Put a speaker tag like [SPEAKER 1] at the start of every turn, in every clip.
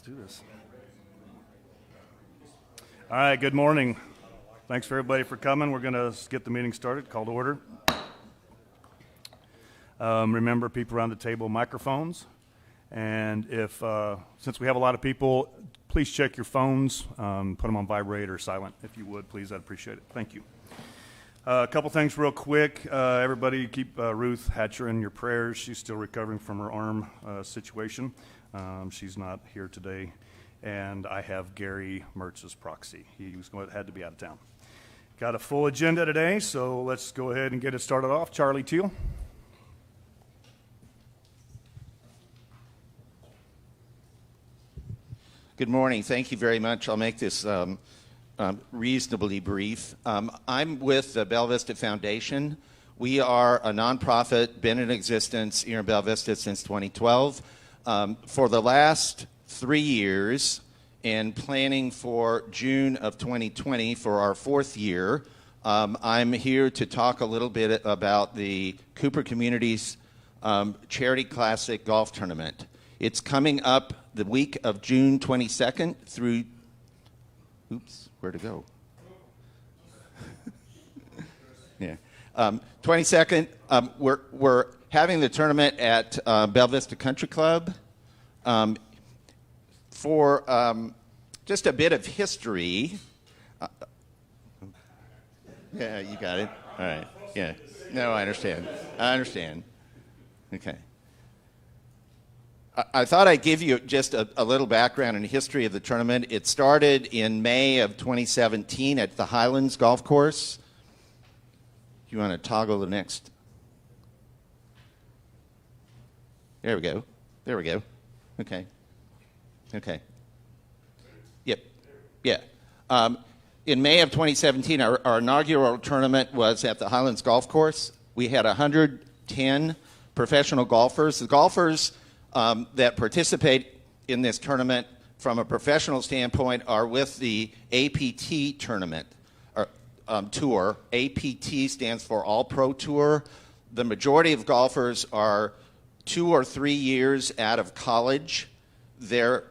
[SPEAKER 1] do this. All right, good morning. Thanks for everybody for coming. We're going to get the meeting started. Call to order. Remember, people around the table, microphones. And if, since we have a lot of people, please check your phones. Put them on vibrate or silent, if you would, please. I'd appreciate it. Thank you. A couple things real quick. Everybody keep Ruth Hatcher in your prayers. She's still recovering from her arm situation. She's not here today. And I have Gary Mertz's proxy. Had to be out of town. Got a full agenda today, so let's go ahead and get it started off. Charlie Teal.
[SPEAKER 2] Good morning. Thank you very much. I'll make this reasonably brief. I'm with the Bella Vista Foundation. We are a nonprofit, been in existence here in Bella Vista since 2012. For the last 3 years, and planning for June of 2020 for our 4th year, I'm here to talk a little bit about the Cooper Communities Charity Classic Golf Tournament. It's coming up the week of June 22nd through, where'd it go? Yeah, 22nd. We're having the tournament at Bella Vista Country Club. For just a bit of history. Yeah, you got it. All right. Yeah. No, I understand. Okay. I thought I'd give you just a little background and history of the tournament. It started in May of 2017 at the Highlands Golf Course. You want to toggle the next? There we go. Okay. Yep. Yeah. In May of 2017, our inaugural tournament was at the Highlands Golf Course. We had 110 professional golfers. The golfers that participate in this tournament from a professional standpoint are with the APT tournament tour. APT stands for All Pro Tour. The majority of golfers are 2 or 3 years out of college. They're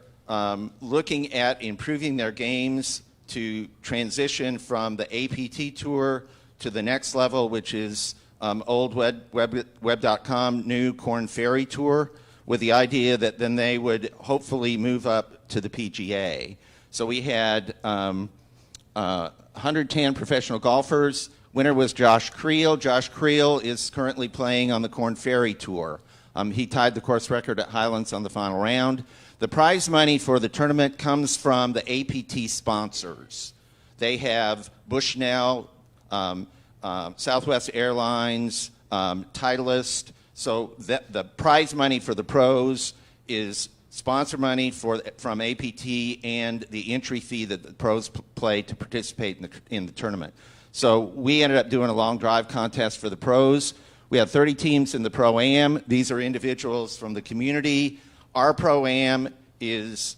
[SPEAKER 2] looking at improving their games to transition from the APT tour to the next level, which is old web.com, new Korn Ferry Tour, with the idea that then they would hopefully move up to the PGA. So we had 110 professional golfers. Winner was Josh Creel. Josh Creel is currently playing on the Korn Ferry Tour. He tied the course record at Highlands on the final round. The prize money for the tournament comes from the APT sponsors. They have Bushnell, Southwest Airlines, Titleist. So the prize money for the pros is sponsor money from APT and the entry fee that the pros play to participate in the tournament. So we ended up doing a long drive contest for the pros. We have 30 teams in the Pro-Am. These are individuals from the community. Our Pro-Am is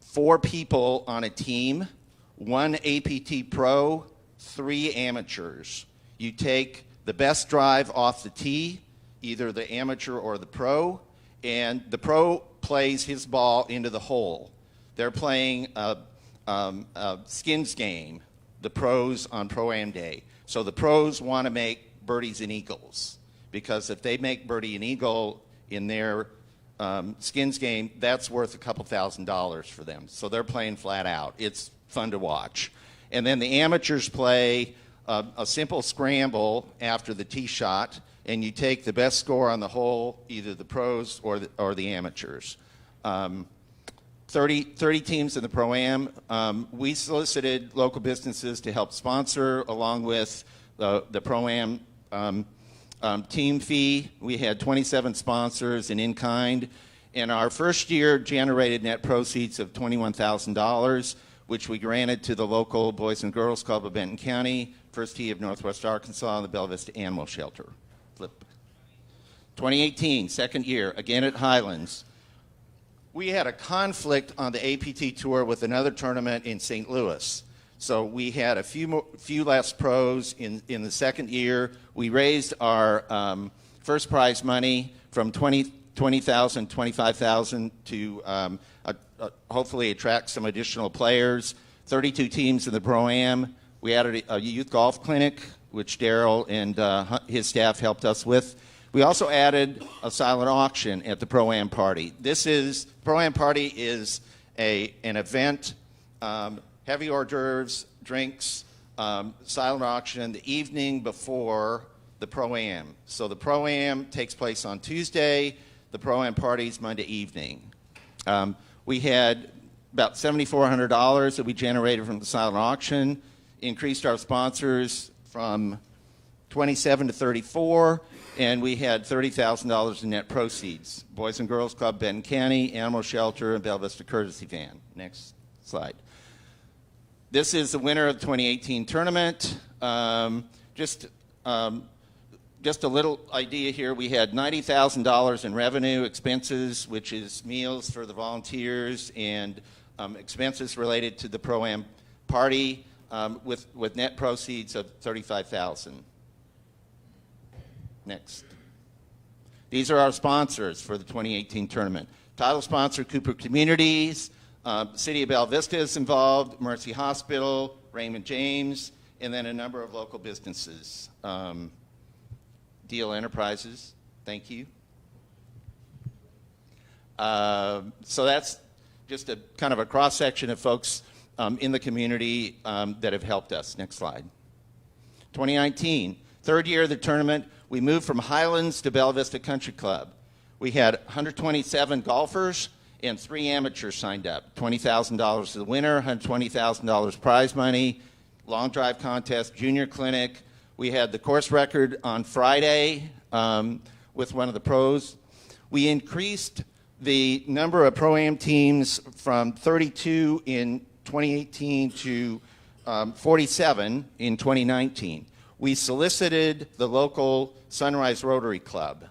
[SPEAKER 2] 4 people on a team, 1 APT pro, 3 amateurs. You take the best drive off the tee, either the amateur or the pro, and the pro plays his ball into the hole. They're playing a skins game, the pros on Pro-Am Day. So the pros want to make birdies and eagles, because if they make birdie and eagle in their skins game, that's worth a couple $1,000s for them. So they're playing flat out. It's fun to watch. And then the amateurs play a simple scramble after the tee shot, and you take the best score on the hole, either the pros or the amateurs. 30 teams in the Pro-Am. We solicited local businesses to help sponsor, along with the Pro-Am team fee. We had 27 sponsors and in-kind. And our first year generated net proceeds of $21,000, which we granted to the local Boys and Girls Club of Benton County, First Tee of Northwest Arkansas, and the Bella Vista Animal Shelter. Flip. 2018, second year, again at Highlands. We had a conflict on the APT tour with another tournament in St. Louis. So we had a few less pros in the second year. We raised our first prize money from 20,000, 25,000 to hopefully attract some additional players. 32 teams in the Pro-Am. We added a youth golf clinic, which Daryl and his staff helped us with. We also added a silent auction at the Pro-Am party. Pro-Am party is an event, heavy hors d'oeuvres, drinks, silent auction the evening before the Pro-Am. So the Pro-Am takes place on Tuesday, the Pro-Am party's Monday evening. We had about $7,400 that we generated from the silent auction, increased our sponsors from 27 to 34, and we had $30,000 in net proceeds. Boys and Girls Club, Benton County, Animal Shelter, and Bella Vista Courtesy Van. Next slide. This is the winner of the 2018 tournament. Just a little idea here. We had $90,000 in revenue, expenses, which is meals for the volunteers, and expenses related to the Pro-Am party, with net proceeds of $35,000. Next. These are our sponsors for the 2018 tournament. Title sponsor, Cooper Communities. City of Bella Vista is involved, Mercy Hospital, Raymond James, and then a number of local businesses. Deal Enterprises, thank you. So that's just a kind of a cross-section of folks in the community that have helped us. Next slide. 2019, third year of the tournament, we moved from Highlands to Bella Vista Country Club. We had 127 golfers and 3 amateurs signed up. $20,000 to the winner, $120,000 prize money, long drive contest, junior clinic. We had the course record on Friday with one of the pros. We increased the number of Pro-Am teams from 32 in 2018 to 47 in 2019. We solicited the local Sunrise Rotary Club.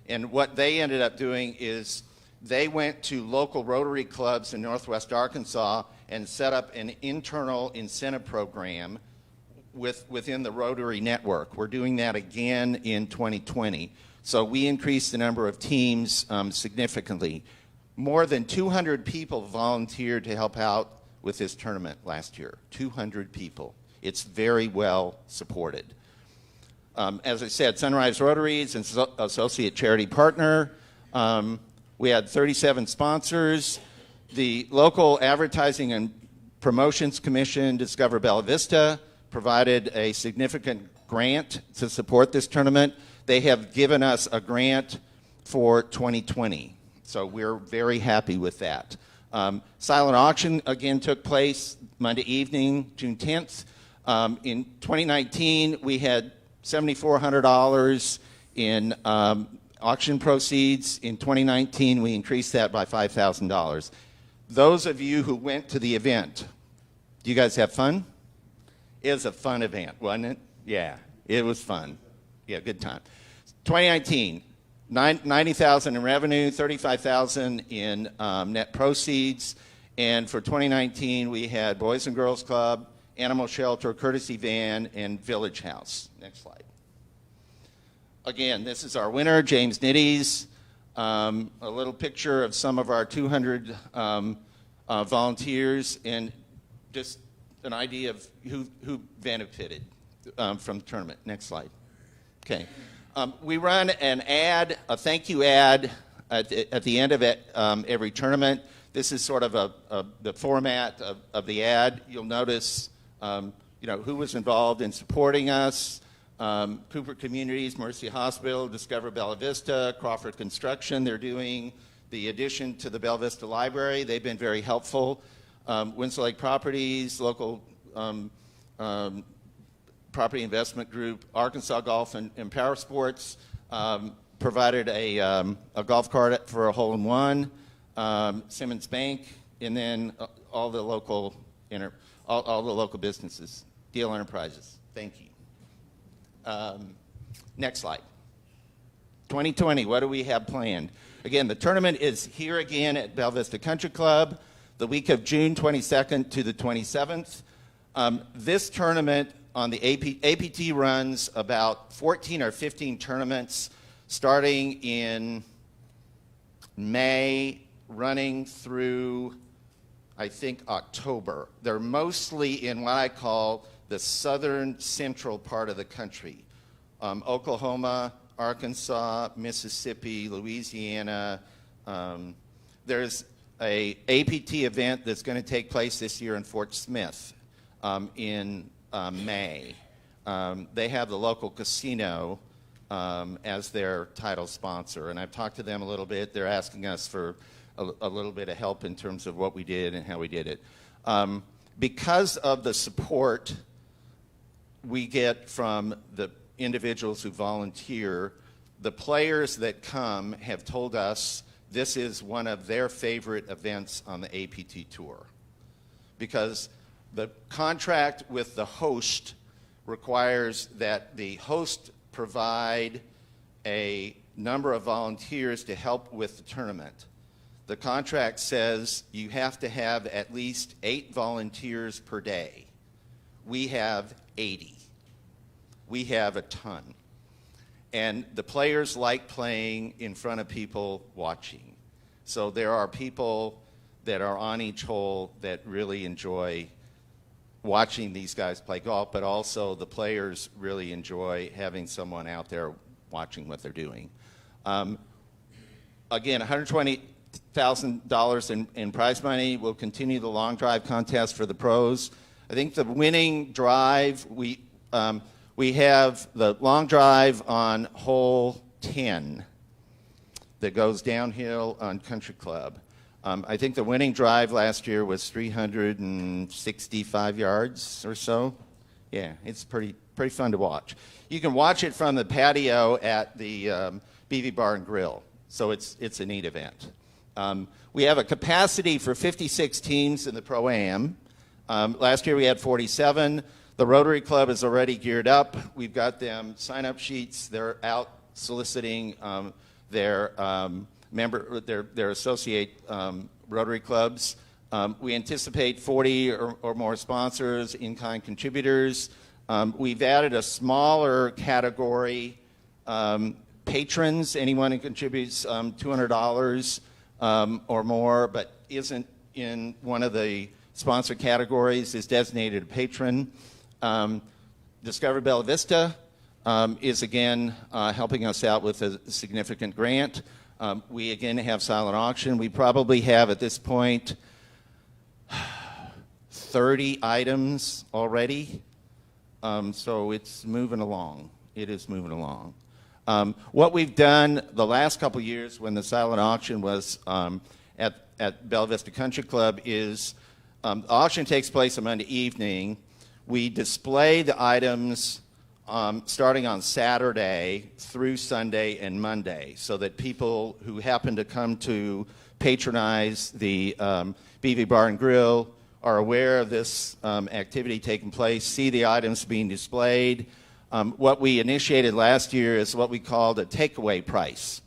[SPEAKER 2] And what they ended up doing is they went to local Rotary clubs in Northwest Arkansas and set up an internal incentive program within the Rotary network. We're doing that again in 2020. So we increased the number of teams significantly. More than 200 people volunteered to help out with this tournament last year. 200 people. It's very well supported. As I said, Sunrise Rotary is an associate charity partner. We had 37 sponsors. The local Advertising and Promotions Commission, Discover Bella Vista, provided a significant grant to support this tournament. They have given us a grant for 2020, so we're very happy with that. Silent auction again took place Monday evening, June 10th. In 2019, we had $7,400 in auction proceeds. In 2019, we increased that by $5,000. Those of you who went to the event, do you guys have fun? It was a fun event, wasn't it? Yeah, it was fun. Yeah, good time. 2019, $90,000 in revenue, $35,000 in net proceeds. And for 2019, we had Boys and Girls Club, Animal Shelter, Courtesy Van, and Village House. Next slide. Again, this is our winner, James Nitties. A little picture of some of our 200 volunteers and just an idea of who benefited from the tournament. Next slide. Okay. We run an ad, a thank you ad at the end of every tournament. This is sort of the format of the ad. You'll notice who was involved in supporting us. Cooper Communities, Mercy Hospital, Discover Bella Vista, Crawford Construction. They're doing the addition to the Bella Vista Library. They've been very helpful. Winslow Lake Properties, local property investment group, Arkansas Golf and Power Sports provided a golf cart for a hole-in-one. Simmons Bank, and then all the local businesses. Deal Enterprises. Thank you. Next slide. 2020, what do we have planned? Again, the tournament is here again at Bella Vista Country Club, the week of June 22nd to the 27th. This tournament on the APT runs about 14 or 15 tournaments starting in May, running through, I think, October. They're mostly in what I call the southern central part of the country. Oklahoma, Arkansas, Mississippi, Louisiana. There's a APT event that's going to take place this year in Fort Smith in May. They have the local casino as their title sponsor, and I've talked to them a little bit. They're asking us for a little bit of help in terms of what we did and how we did it. Because of the support we get from the individuals who volunteer, the players that come have told us this is one of their favorite events on the APT tour, because the contract with the host requires that the host provide a number of volunteers to help with the tournament. The contract says you have to have at least 8 volunteers per day. We have 80. We have a ton. And the players like playing in front of people watching. So there are people that are on each hole that really enjoy watching these guys play golf, but also the players really enjoy having someone out there watching what they're doing. Again, $120,000 in prize money. We'll continue the long drive contest for the pros. I think the winning drive, we have the long drive on hole 10 that goes downhill on Country Club. I think the winning drive last year was 365 yards or so. Yeah, it's pretty fun to watch. You can watch it from the patio at the BV Bar and Grill, so it's a neat event. We have a capacity for 56 teams in the Pro-Am. Last year we had 47. The Rotary Club is already geared up. We've got them sign-up sheets. They're out soliciting their associate Rotary clubs. We anticipate 40 or more sponsors, in-kind contributors. We've added a smaller category, patrons, anyone who contributes $200 or more but isn't in one of the sponsor categories is designated a patron. Discover Bella Vista is again helping us out with a significant grant. We again have silent auction. We probably have at this point 30 items already. So it's moving along. It is moving along. What we've done the last couple of years when the silent auction was at Bella Vista Country Club is the auction takes place on Monday evening. We display the items starting on Saturday through Sunday and Monday so that people who happen to come to patronize the BV Bar and Grill are aware of this activity taking place, see the items being displayed. What we initiated last year is what we called a takeaway price.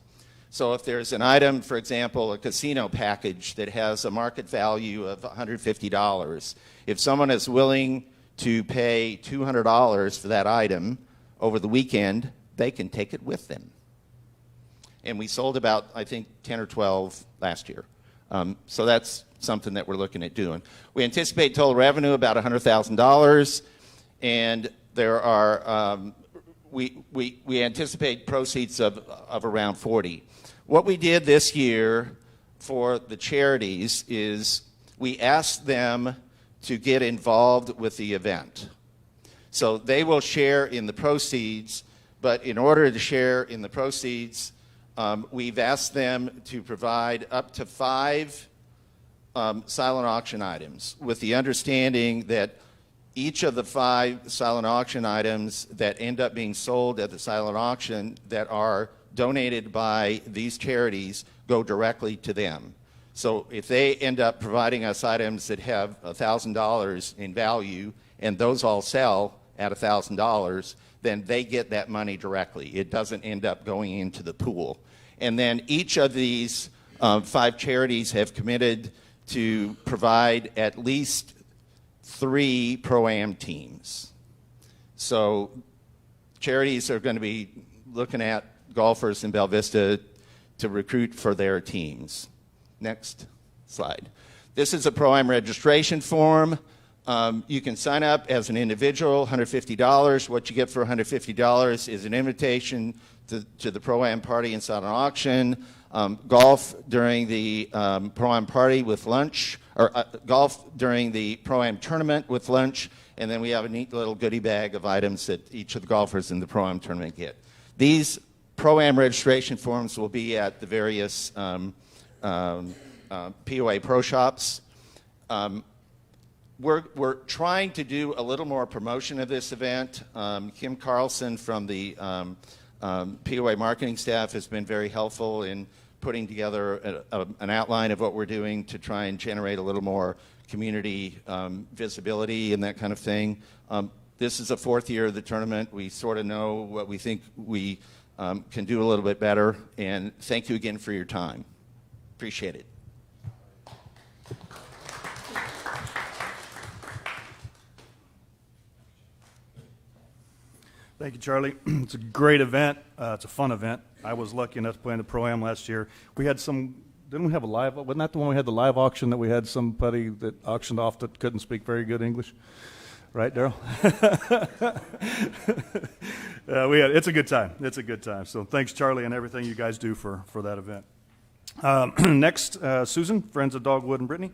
[SPEAKER 2] So if there's an item, for example, a casino package that has a market value of $150, if someone is willing to pay $200 for that item over the weekend, they can take it with them. And we sold about, I think, 10 or 12 last year. So that's something that we're looking at doing. We anticipate total revenue about $100,000, and there are we anticipate proceeds of around 40. What we did this year for the charities is we asked them to get involved with the event. So they will share in the proceeds, but in order to share in the proceeds, we've asked them to provide up to 5 silent auction items with the understanding that each of the 5 silent auction items that end up being sold at the silent auction that are donated by these charities go directly to them. So if they end up providing us items that have $1,000 in value and those all sell at $1,000, then they get that money directly. It doesn't end up going into the pool. And then each of these 5 charities have committed to provide at least 3 Pro-Am teams. So charities are going to be looking at golfers in Bella Vista to recruit for their teams. Next slide. This is a Pro-Am registration form. You can sign up as an individual, $150. What you get for $150 is an invitation to the Pro-Am party and silent auction, golf during the Pro-Am party with lunch, or golf during the Pro-Am tournament with lunch, and then we have a neat little goodie bag of items that each of the golfers in the Pro-Am tournament get. These Pro-Am registration forms will be at the various POA pro shops. We're trying to do a little more promotion of this event. Kim Carlson from the POA marketing staff has been very helpful in putting together an outline of what we're doing to try and generate a little more community visibility and that kind of thing. This is the fourth year of the tournament. We sort of know what we think we can do a little bit better, and thank you again for your time. Appreciate it.
[SPEAKER 1] Thank you, Charlie. It's a great event. It's a fun event. I was lucky enough to play in the Pro-Am last year. We had some, didn't we have a live, wasn't that the one we had the live auction that we had somebody that auctioned off that couldn't speak very good English? Right, Daryl? It's a good time. It's a good time. So thanks, Charlie, and everything you guys do for that event. Next, Susan, Friends of Dogwood and Brittany.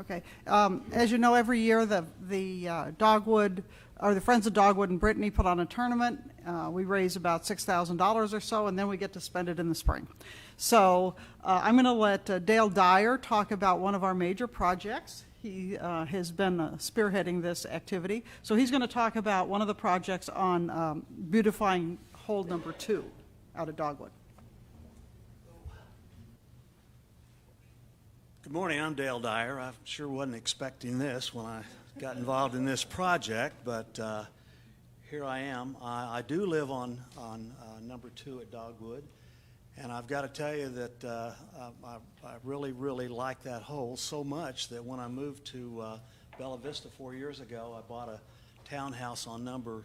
[SPEAKER 3] Okay. As you know, every year the Dogwood, or the Friends of Dogwood and Brittany put on a tournament. We raise about $6,000 or so, and then we get to spend it in the spring. So I'm going to let Dale Dyer talk about one of our major projects. He has been spearheading this activity. So he's going to talk about one of the projects on beautifying hole number 2 out of Dogwood.
[SPEAKER 4] Good morning, I'm Dale Dyer. I sure wasn't expecting this when I got involved in this project, but here I am. I do live on number 2 at Dogwood, and I've got to tell you that I really, really like that hole so much that when I moved to Bella Vista 4 years ago, I bought a townhouse on number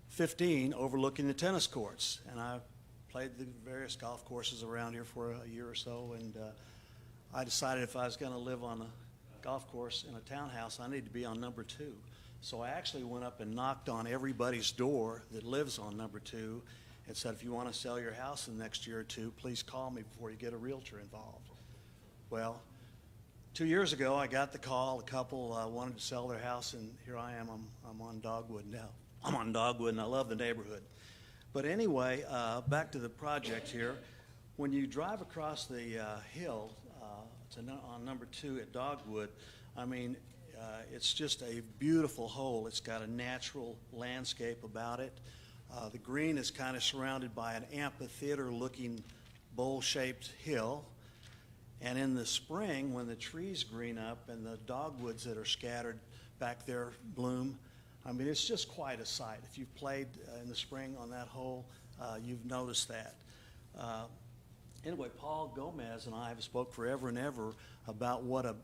[SPEAKER 4] 15 overlooking the tennis courts, and I played the various golf courses around here for a year or so, and I decided if I was going to live on a golf course in a townhouse, I needed to be on number 2. So I actually went up and knocked on everybody's door that lives on number 2 and said, if you want to sell your house in the next year or two, please call me before you get a realtor involved. Well, 2 years ago, I got the call. A couple wanted to sell their house, and here I am. I'm on Dogwood now. I'm on Dogwood, and I love the neighborhood. But anyway, back to the project here. When you drive across the hill on number 2 at Dogwood, I mean, it's just a beautiful hole. It's got a natural landscape about it. The green is kind of surrounded by an amphitheater-looking bowl-shaped hill. And in the spring, when the trees green up and the dogwoods that are scattered back there bloom, I mean, it's just quite a sight. If you've played in the spring on that hole, you've noticed that. Anyway, Paul Gomez and I have spoke forever and ever about what a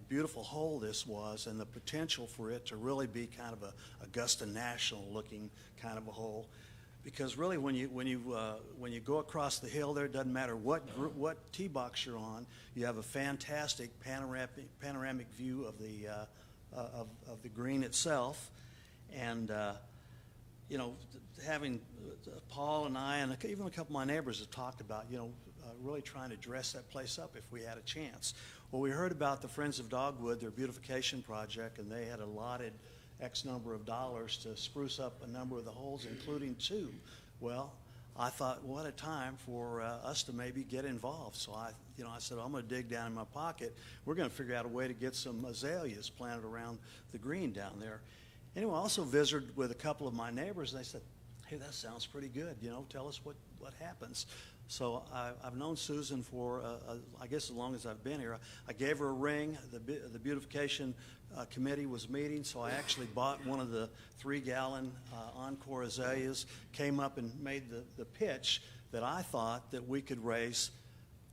[SPEAKER 4] beautiful hole this was and the potential for it to really be kind of a Augusta National looking kind of a hole. Because really, when you go across the hill there, it doesn't matter what tee box you're on. You have a fantastic panoramic view of the green itself, and you know, having Paul and I and even a couple of my neighbors have talked about, you know, really trying to dress that place up if we had a chance. Well, we heard about the Friends of Dogwood, their beautification project, and they had allotted X number of dollars to spruce up a number of the holes, including 2. Well, I thought, what a time for us to maybe get involved. So I said, I'm going to dig down in my pocket. We're going to figure out a way to get some azaleas planted around the green down there. Anyway, I also visited with a couple of my neighbors, and they said, hey, that sounds pretty good. You know, tell us what happens. So I've known Susan for, I guess, as long as I've been here. I gave her a ring. The beautification committee was meeting, so I actually bought one of the 3-gallon Encore azaleas, came up and made the pitch that I thought that we could raise,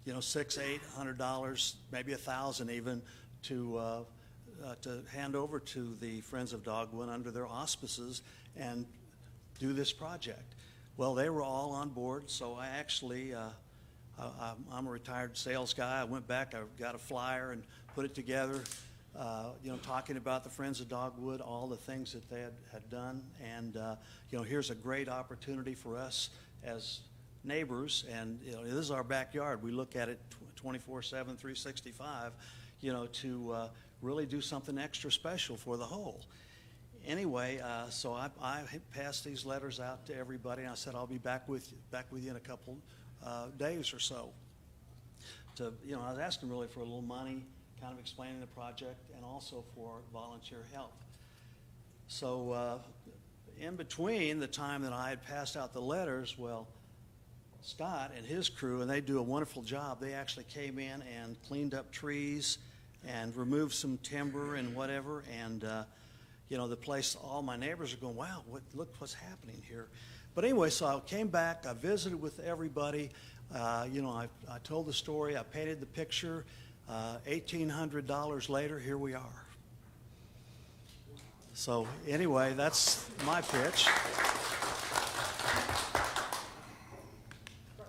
[SPEAKER 4] you know, $600-800, maybe $1,000 even, to hand over to the Friends of Dogwood under their auspices and do this project. Well, they were all on board, so I actually, I'm a retired sales guy. I went back, I got a flyer and put it together, talking about the Friends of Dogwood, all the things that they had done. And, here's a great opportunity for us as neighbors. And, this is our backyard. We look at it 24/7, 365, to really do something extra special for the whole. Anyway, so I passed these letters out to everybody, and I said I'll be back with you in a couple days or so. I was asking really for a little money, kind of explaining the project, and also for volunteer help. So in between the time that I had passed out the letters, well, Scott and his crew, and they do a wonderful job. They actually came in and cleaned up trees and removed some timber and whatever, and the place, all my neighbors are going, wow, look what's happening here. But anyway, so I came back, I visited with everybody, I told the story, I painted the picture, $1,800 later, here we are. So anyway, that's my pitch.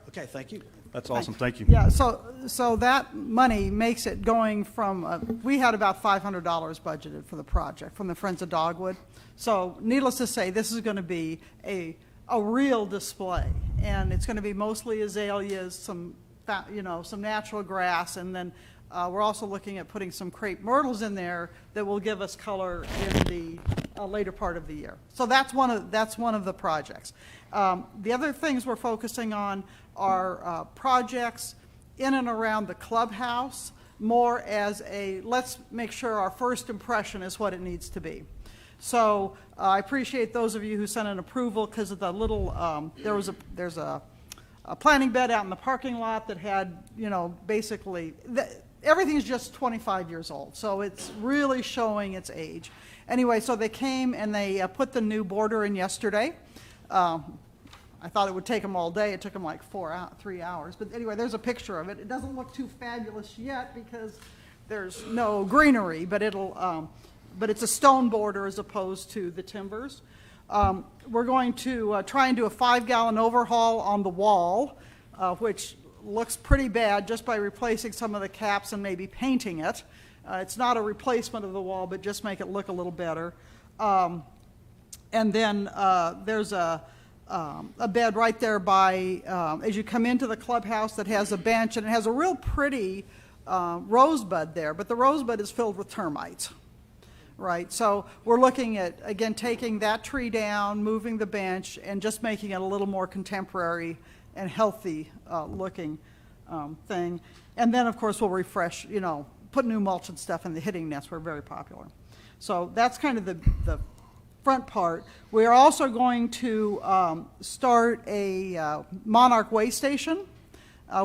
[SPEAKER 4] Okay, thank you.
[SPEAKER 1] That's awesome. Thank you.
[SPEAKER 3] Yeah, so that money makes it going from, we had about $500 budgeted for the project from the Friends of Dogwood. So needless to say, this is going to be a real display. And it's going to be mostly azaleas, some natural grass, and then we're also looking at putting some crepe myrtles in there that will give us color in the later part of the year. So that's one of the projects. The other things we're focusing on are projects in and around the clubhouse, more as let's make sure our first impression is what it needs to be. So I appreciate those of you who sent an approval because of the little, there's a planting bed out in the parking lot that had, basically, everything's just 25 years old. So it's really showing its age. Anyway, so they came and they put the new border in yesterday. I thought it would take them all day. It took them like 3 hours. But anyway, there's a picture of it. It doesn't look too fabulous yet because there's no greenery, but but it's a stone border as opposed to the timbers. We're going to try and do a 5-gallon overhaul on the wall, which looks pretty bad just by replacing some of the caps and maybe painting it. It's not a replacement of the wall, but just make it look a little better. And then there's a bed right there by, as you come into the clubhouse, that has a bench, and it has a real pretty rosebud there, but the rosebud is filled with termites, right? So we're looking at, again, taking that tree down, moving the bench, and just making it a little more contemporary and healthy looking thing. And then, of course, we'll refresh, put new mulch and stuff in the hitting nests. We're very popular. So that's kind of the front part. We are also going to start a monarch way station.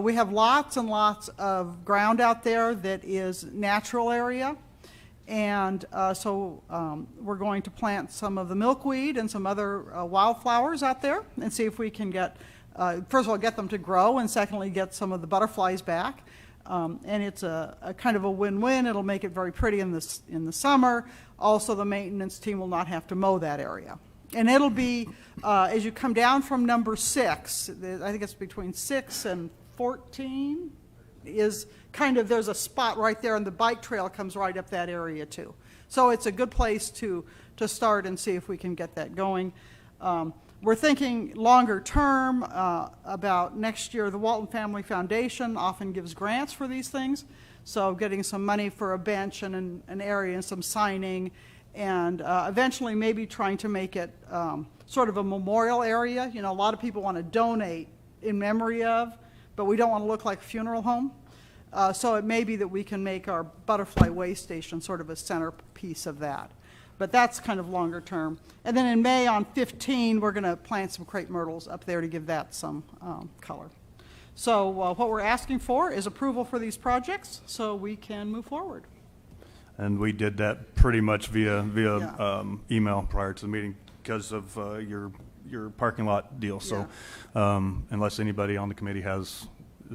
[SPEAKER 3] We have lots and lots of ground out there that is natural area. And so we're going to plant some of the milkweed and some other wildflowers out there and see if we can get, first of all, get them to grow, and secondly, get some of the butterflies back. And it's a kind of a win-win. It'll make it very pretty in the summer. Also, the maintenance team will not have to mow that area. And it'll be, as you come down from number 6, I think it's between 6 and 14, is kind of, there's a spot right there, and the bike trail comes right up that area too. So it's a good place to start and see if we can get that going. We're thinking longer term about next year. The Walton Family Foundation often gives grants for these things. So getting some money for a bench and an area and some signing, and eventually maybe trying to make it sort of a memorial area. A lot of people want to donate in memory of, but we don't want to look like a funeral home. So it may be that we can make our butterfly way station sort of a centerpiece of that. But that's kind of longer term. And then in May on 15, we're going to plant some crepe myrtles up there to give that some color. So what we're asking for is approval for these projects so we can move forward.
[SPEAKER 1] And we did that pretty much via email prior to the meeting because of your parking lot deal. So unless anybody on the committee is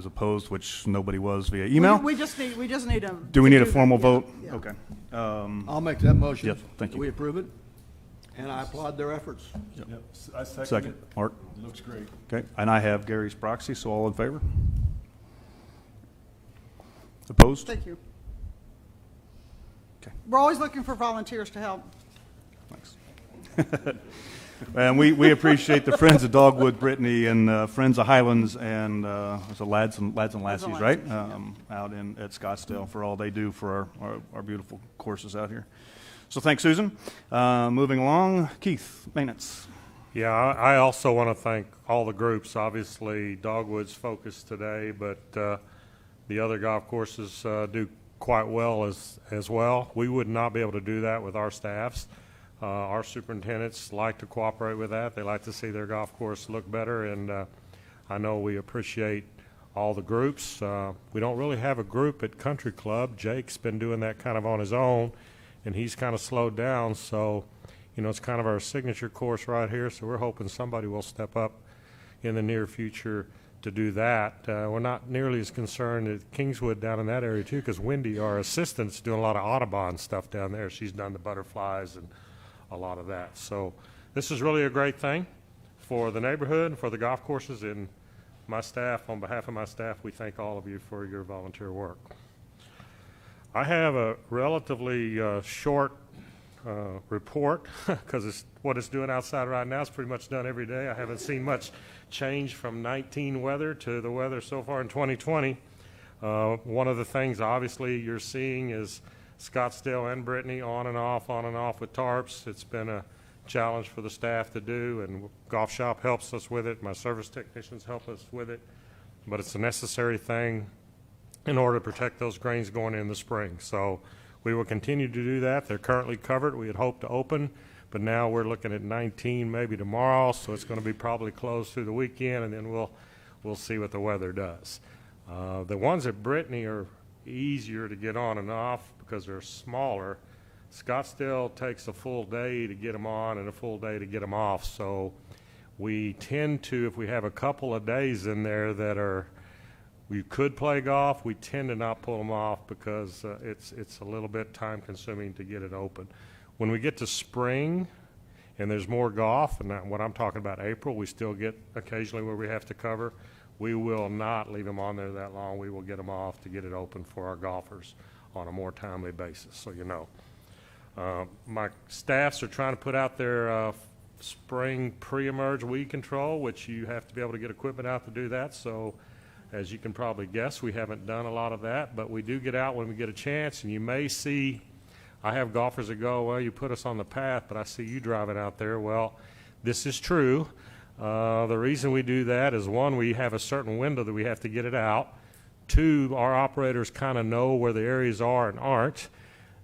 [SPEAKER 1] opposed, which nobody was via email.
[SPEAKER 3] We just need a.
[SPEAKER 1] Do we need a formal vote?
[SPEAKER 3] Yeah.
[SPEAKER 1] Okay.
[SPEAKER 5] I'll make that motion.
[SPEAKER 1] Yes, thank you.
[SPEAKER 5] Do we approve it? And I applaud their efforts.
[SPEAKER 6] Yep, I second
[SPEAKER 1] Second.
[SPEAKER 6] it.
[SPEAKER 1] Mark?
[SPEAKER 6] Looks great.
[SPEAKER 1] Okay, and I have Gary's proxy, so all in favor? Opposed?
[SPEAKER 3] Thank you.
[SPEAKER 1] Okay.
[SPEAKER 3] We're always looking for volunteers to help.
[SPEAKER 1] Thanks. And we appreciate the Friends of Dogwood, Brittany, and Friends of Highlands, and it's the Lads and Lassies, right? Out at Scottsdale for all they do for our beautiful courses out here. So thanks, Susan. Moving along, Keith, maintenance.
[SPEAKER 7] Yeah, I also want to thank all the groups. Obviously, Dogwood's focused today, but the other golf courses do quite well as well. We would not be able to do that with our staffs. Our superintendents like to cooperate with that. They like to see their golf course look better, and I know we appreciate all the groups. We don't really have a group at Country Club. Jake's been doing that kind of on his own, and he's kind of slowed down. So, it's kind of our signature course right here, so we're hoping somebody will step up in the near future to do that. We're not nearly as concerned at Kingswood down in that area, too, because Wendy, our assistant, is doing a lot of Audubon stuff down there. She's done the butterflies and a lot of that. So this is really a great thing for the neighborhood and for the golf courses, and my staff, on behalf of my staff, we thank all of you for your volunteer work. I have a relatively short report because what it's doing outside right now is pretty much done every day. I haven't seen much change from 19 weather to the weather so far in 2020. One of the things obviously you're seeing is Scottsdale and Brittany on and off with tarps. It's been a challenge for the staff to do, and Golf Shop helps us with it. My service technicians help us with it, but it's a necessary thing in order to protect those greens going in the spring. So we will continue to do that. They're currently covered. We had hoped to open, but now we're looking at 19 maybe tomorrow, so it's going to be probably closed through the weekend, and then we'll see what the weather does. The ones at Brittany are easier to get on and off because they're smaller. Scottsdale takes a full day to get them on and a full day to get them off. So we tend to, if we have a couple of days in there that we could play golf, we tend to not pull them off because it's a little bit time consuming to get it open. When we get to spring and there's more golf, and what I'm talking about April, we still get occasionally where we have to cover. We will not leave them on there that long. We will get them off to get it open for our golfers on a more timely basis, so you know. My staffs are trying to put out their spring pre-emerge weed control, which you have to be able to get equipment out to do that. So as you can probably guess, we haven't done a lot of that, but we do get out when we get a chance. And you may see, I have golfers that go, well, you put us on the path, but I see you driving out there. Well, this is true. The reason we do that is, one, we have a certain window that we have to get it out. Two, our operators kind of know where the areas are and aren't.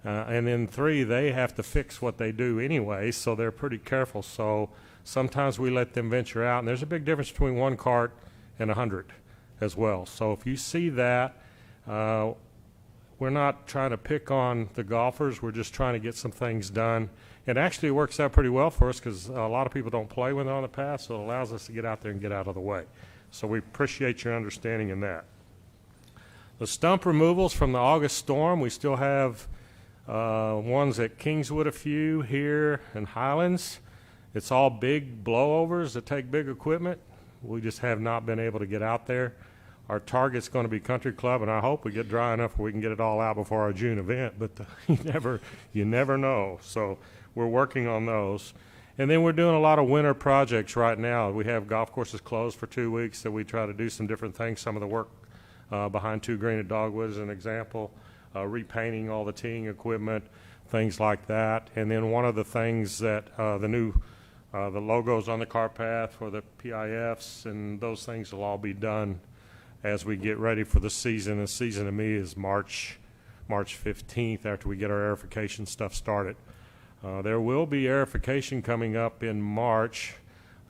[SPEAKER 7] And then three, they have to fix what they do anyway, so they're pretty careful. So sometimes we let them venture out, and there's a big difference between one cart and 100 as well. So if you see that, we're not trying to pick on the golfers. We're just trying to get some things done. It actually works out pretty well for us because a lot of people don't play when they're on the path, so it allows us to get out there and get out of the way. So we appreciate your understanding in that. The stump removals from the August storm, we still have ones at Kingswood, a few here, and Highlands. It's all big blowovers that take big equipment. We just have not been able to get out there. Our target's going to be Country Club, and I hope we get dry enough where we can get it all out before our June event, but you never know. So we're working on those. And then we're doing a lot of winter projects right now. We have golf courses closed for 2 weeks, so we try to do some different things. Some of the work behind 2 Green at Dogwood is an example. Repainting all the teeing equipment, things like that. And then one of the things that the logos on the cart path for the PIFs and those things will all be done as we get ready for the season. The season to me is March 15th after we get our aerification stuff started. There will be aerification coming up in March,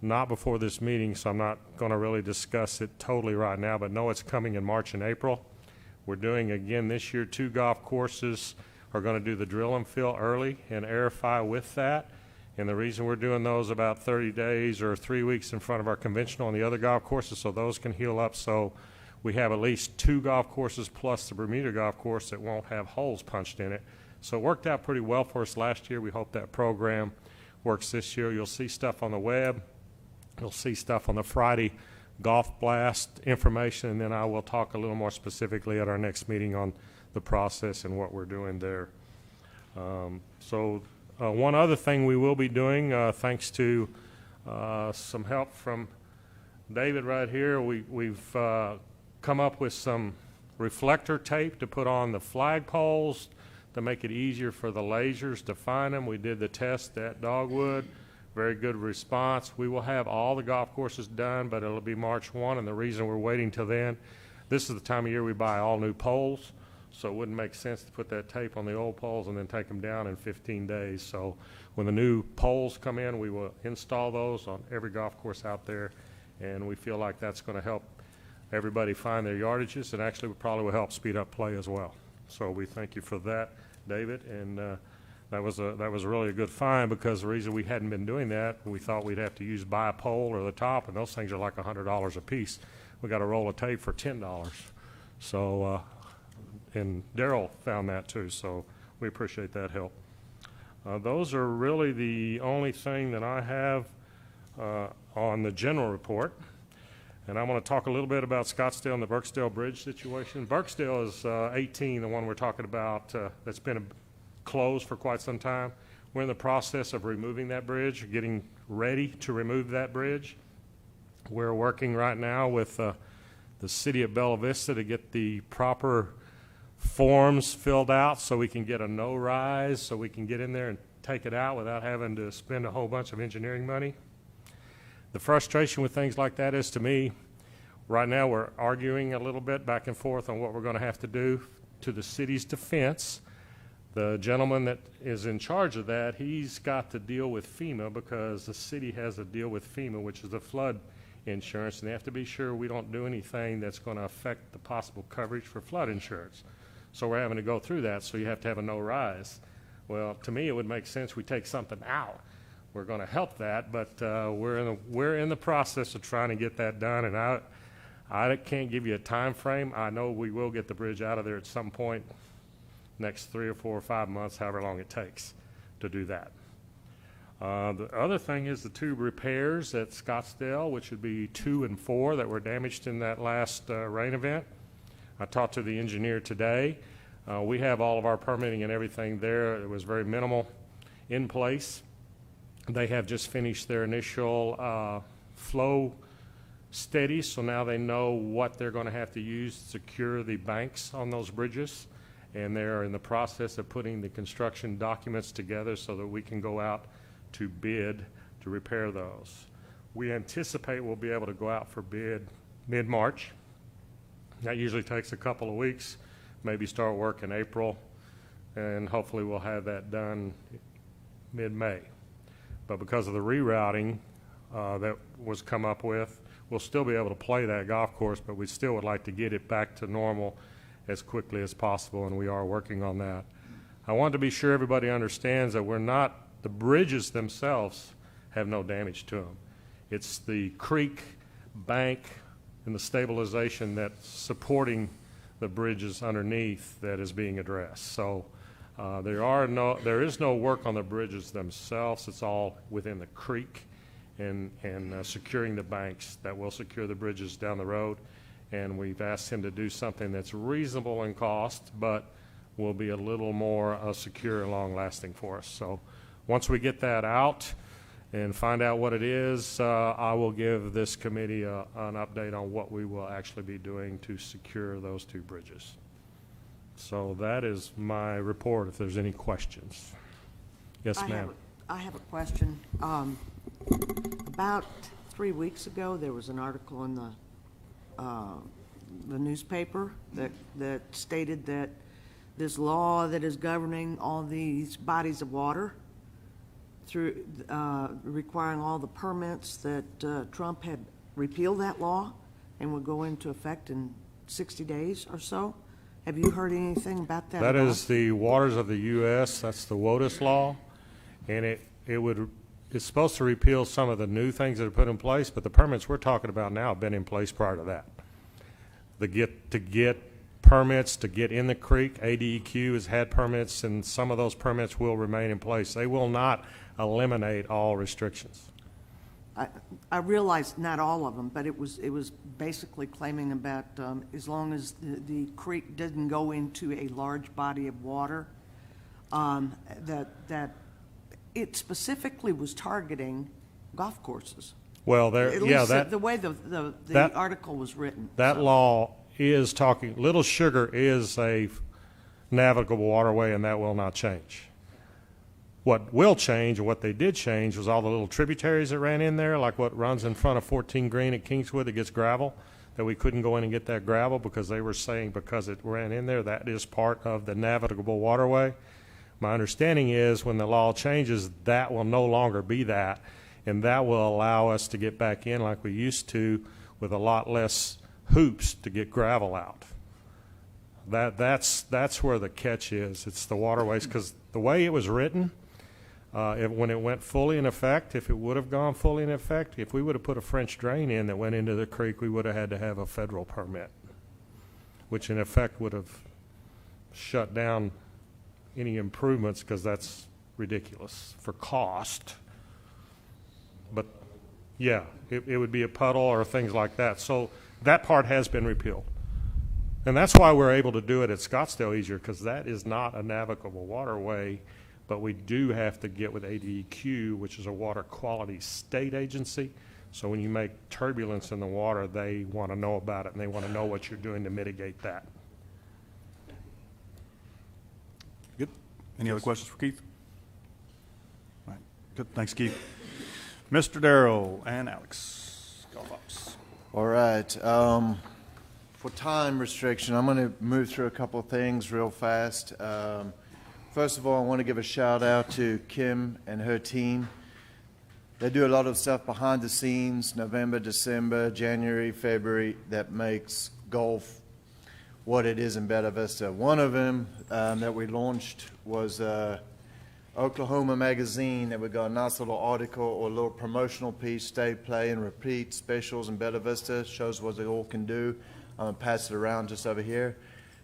[SPEAKER 7] not before this meeting, so I'm not going to really discuss it totally right now, but know it's coming in March and April. We're doing, again, this year, 2 golf courses are going to do the drill and fill early and aerify with that. And the reason we're doing those about 30 days or 3 weeks in front of our conventional and the other golf courses so those can heal up. So we have at least 2 golf courses plus the Bermuda golf course that won't have holes punched in it. So it worked out pretty well for us last year. We hope that program works this year. You'll see stuff on the web. You'll see stuff on the Friday Golf Blast information, and then I will talk a little more specifically at our next meeting on the process and what we're doing there. One other thing we will be doing, thanks to some help from David right here, we've come up with some reflector tape to put on the flagpoles to make it easier for the lasers to find them. We did the test at Dogwood. Very good response. We will have all the golf courses done, but it'll be March 1, and the reason we're waiting till then, this is the time of year we buy all new poles, so it wouldn't make sense to put that tape on the old poles and then take them down in 15 days. So when the new poles come in, we will install those on every golf course out there, and we feel like that's going to help everybody find their yardages, and actually probably will help speed up play as well. So we thank you for that, David, and that was really a good find, because the reason we hadn't been doing that, we thought we'd have to use buy a pole or the top, and those things are like $100 a piece. We got a roll of tape for $10. So, and Daryl found that too, so we appreciate that help. Those are really the only thing that I have on the general report. And I want to talk a little bit about Scottsdale and the Burksdale Bridge situation. Burksdale is 18, the one we're talking about, that's been closed for quite some time. We're in the process of removing that bridge, getting ready to remove that bridge. We're working right now with the city of Bella Vista to get the proper forms filled out so we can get a no-rise, so we can get in there and take it out without having to spend a whole bunch of engineering money. The frustration with things like that is, to me, right now we're arguing a little bit back and forth on what we're going to have to do. To the city's defense, the gentleman that is in charge of that, he's got to deal with FEMA, because the city has a deal with FEMA, which is the flood insurance, and they have to be sure we don't do anything that's going to affect the possible coverage for flood insurance. So we're having to go through that, so you have to have a no-rise. Well, to me, it would make sense we take something out. We're going to help that, but we're in the process of trying to get that done, and I can't give you a time frame. I know we will get the bridge out of there at some point next 3 or 4 or 5 months, however long it takes to do that. The other thing is the 2 repairs at Scottsdale, which would be 2 and 4 that were damaged in that last rain event. I talked to the engineer today. We have all of our permitting and everything there. It was very minimal in place. They have just finished their initial flow studies, so now they know what they're going to have to use to secure the banks on those bridges, and they're in the process of putting the construction documents together so that we can go out to bid to repair those. We anticipate we'll be able to go out for bid mid-March. That usually takes a couple of weeks, maybe start work in April, and hopefully we'll have that done mid-May. But because of the rerouting that was come up with, we'll still be able to play that golf course, but we still would like to get it back to normal as quickly as possible, and we are working on that. I want to be sure everybody understands that the bridges themselves have no damage to them. It's the creek, bank, and the stabilization that's supporting the bridges underneath that is being addressed. So there is no work on the bridges themselves. It's all within the creek and securing the banks that will secure the bridges down the road. And we've asked him to do something that's reasonable in cost, but will be a little more secure and long-lasting for us. So once we get that out and find out what it is, I will give this committee an update on what we will actually be doing to secure those 2 bridges. So that is my report, if there's any questions. Yes, ma'am.
[SPEAKER 5] I have a question. About 3 weeks ago, there was an article in the newspaper that stated that this law that is governing all these bodies of water through requiring all the permits, that Trump had repealed that law and would go into effect in 60 days or so. Have you heard anything about that?
[SPEAKER 7] That is the Waters of the U.S. That's the WOTUS law, and it's supposed to repeal some of the new things that are put in place, but the permits we're talking about now have been in place prior to that. To get permits to get in the creek, ADEQ has had permits, and some of those permits will remain in place. They will not eliminate all restrictions.
[SPEAKER 5] I realized not all of them, but it was basically claiming about as long as the creek didn't go into a large body of water, that it specifically was targeting golf courses.
[SPEAKER 7] Well, there,
[SPEAKER 5] At
[SPEAKER 7] yeah,
[SPEAKER 5] least the way the
[SPEAKER 7] that-
[SPEAKER 5] article was written.
[SPEAKER 7] that
[SPEAKER 5] So,
[SPEAKER 7] law is talking, Little Sugar is a navigable waterway, and that will not change. What will change, or what they did change, was all the little tributaries that ran in there, like what runs in front of 14 Green at Kingswood that gets gravel, that we couldn't go in and get that gravel because they were saying because it ran in there, that is part of the navigable waterway. My understanding is when the law changes, that will no longer be that, and that will allow us to get back in like we used to with a lot less hoops to get gravel out. That's where the catch is. It's the waterways, because the way it was written, when it went fully in effect, if it would have gone fully in effect, if we would have put a French drain in that went into the creek, we would have had to have a federal permit, which in effect would have shut down any improvements, because that's ridiculous for cost. But yeah, it would be a puddle or things like that. So that part has been repealed. And that's why we're able to do it at Scottsdale easier, because that is not a navigable waterway, but we do have to get with ADEQ, which is a water quality state agency. So when you make turbulence in the water, they want to know about it, and they want to know what you're doing to mitigate that.
[SPEAKER 1] Good. Any other questions for Keith? All right. Good. Thanks, Keith. Mr. Darrow and Alex, golf ops.
[SPEAKER 6] All right. For time restriction, I'm going to move through a couple of things real fast. First of all, I want to give a shout out to Kim and her team. They do a lot of stuff behind the scenes, November, December, January, February, that makes golf what it is in Bella Vista. One of them that we launched was Oklahoma Magazine, that we got a nice little article or a little promotional piece, stay, play, and repeat specials in Bella Vista, shows what they all can do. I'm going to pass it around just over here.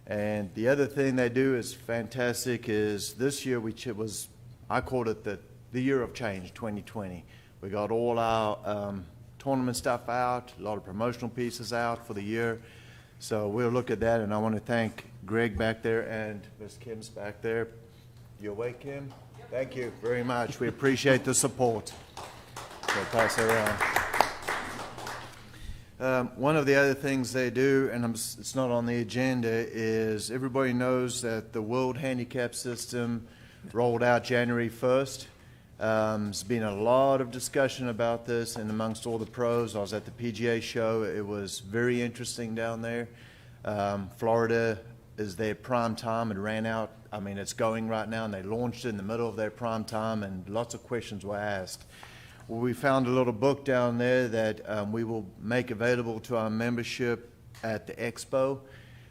[SPEAKER 6] And the other thing they do is fantastic is this year, which it was, I called it the year of change, 2020. We got all our tournament stuff out, a lot of promotional pieces out for the year. So we'll look at that, and I want to thank Greg back there and Ms. Kim's back there. You awake, Kim? Yep. Thank you very much. We appreciate the support. So pass it around. One of the other things they do, and it's not on the agenda, is everybody knows that the World Handicap System rolled out January 1st. There's been a lot of discussion about this and amongst all the pros. I was at the PGA show. It was very interesting down there. Florida is their prime time. It ran out. I mean, it's going right now, and they launched it in the middle of their prime time, and lots of questions were asked. Well, we found a little book down there that we will make available to our membership at the expo.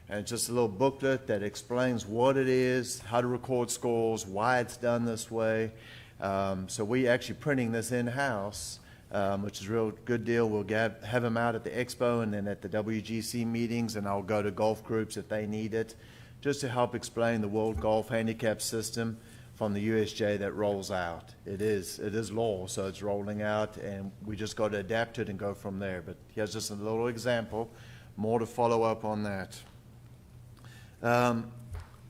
[SPEAKER 6] And it's just a little booklet that explains what it is, how to record scores, why it's done this way. So we actually printing this in-house, which is a real good deal. We'll have them out at the expo and then at the WGC meetings, and I'll go to golf groups if they need it, just to help explain the World Golf Handicap System from the USJ that rolls out. It is law, so it's rolling out, and we just got to adapt it and go from there. But here's just a little example, more to follow up on that. And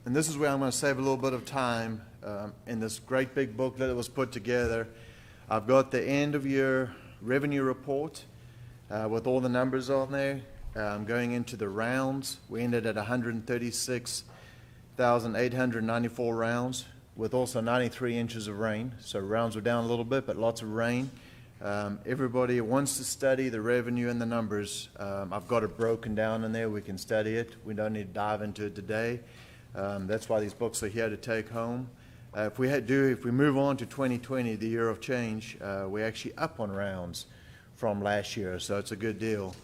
[SPEAKER 6] this is where I'm going to save a little bit of time. In this great big booklet that was put together, I've got the end of year revenue report with all the numbers on there. Going into the rounds, we ended at 136,894 rounds, with also 93 inches of rain. So rounds were down a little bit, but lots of rain. Everybody wants to study the revenue and the numbers. I've got it broken down in there. We can study it. We don't need to dive into it today. That's why these books are here to take home. If we move on to 2020, the year of change, we're actually up on rounds from last year, so it's a good deal.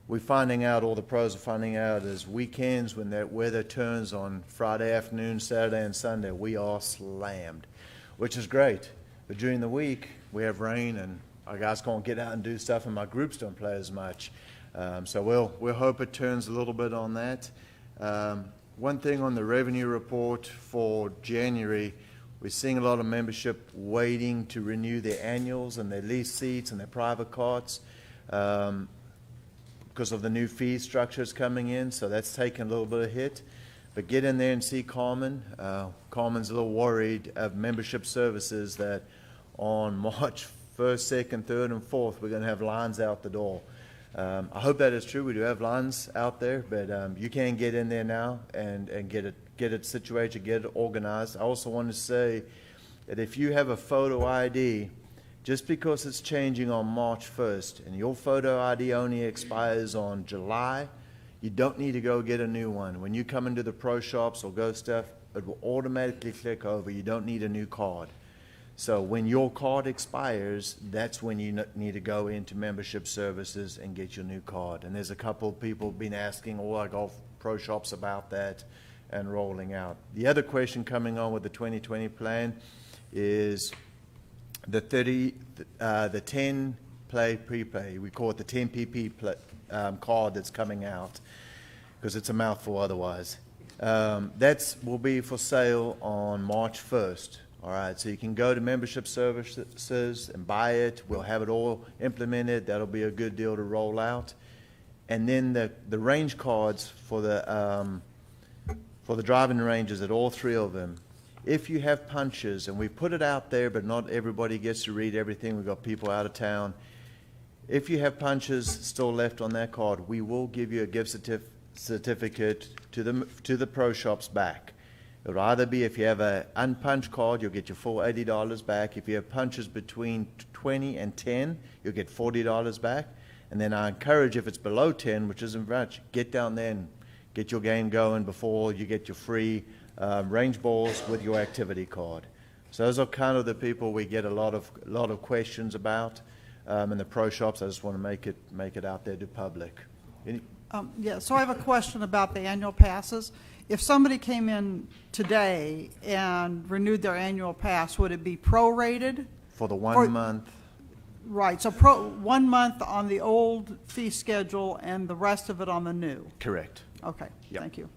[SPEAKER 6] We're finding out, all the pros are finding out, is weekends when that weather turns on Friday afternoon, Saturday, and Sunday, we are slammed, which is great. But during the week, we have rain, and our guys can't get out and do stuff, and my groups don't play as much. So we'll hope it turns a little bit on that. One thing on the revenue report for January, We're seeing a lot of membership waiting to renew their annuals and their lease seats and their private carts because of the new fee structures coming in, so that's taken a little bit of hit. But get in there and see Carmen. Carmen's a little worried of membership services that on March 1st, 2nd, 3rd, and 4th, we're going to have lines out the door. I hope that is true. We do have lines out there, but you can get in there now and get it situated, get it organized. I also want to say that if you have a photo ID, just because it's changing on March 1st and your photo ID only expires on July, you don't need to go get a new one. When you come into the pro shops or Go Stuff, it will automatically click over. You don't need a new card. So when your card expires, that's when you need to go into membership services and get your new card. And there's a couple of people been asking all our golf pro shops about that and rolling out. The other question coming on with the 2020 plan is the 10 play prepay. We call it the 10 PP card that's coming out because it's a mouthful otherwise. That will be for sale on March 1st. All right, so you can go to membership services and buy it. We'll have it all implemented. That'll be a good deal to roll out. And then the range cards for the driving ranges at all three of them. If you have punches, and we put it out there, but not everybody gets to read everything. We've got people out of town. If you have punches still left on that card, we will give you a gift certificate to the pro shops back. It'll either be if you have an unpunched card, you'll get your full $80 back. If you have punches between 20 and 10, you'll get $40 back. And then I encourage, if it's below 10, which isn't much, get down there and get your game going before you get your free range balls with your activity card. So those are kind of the people we get a lot of questions about in the pro shops. I just want to make it out there to public.
[SPEAKER 3] Yeah, so I have a question about the annual passes. If somebody came in today and renewed their annual pass, would it be prorated?
[SPEAKER 6] For the 1 month.
[SPEAKER 3] Right, so 1 month on the old fee schedule and the rest of it on the new?
[SPEAKER 6] Correct.
[SPEAKER 3] Okay,
[SPEAKER 6] Yep.
[SPEAKER 3] thank you.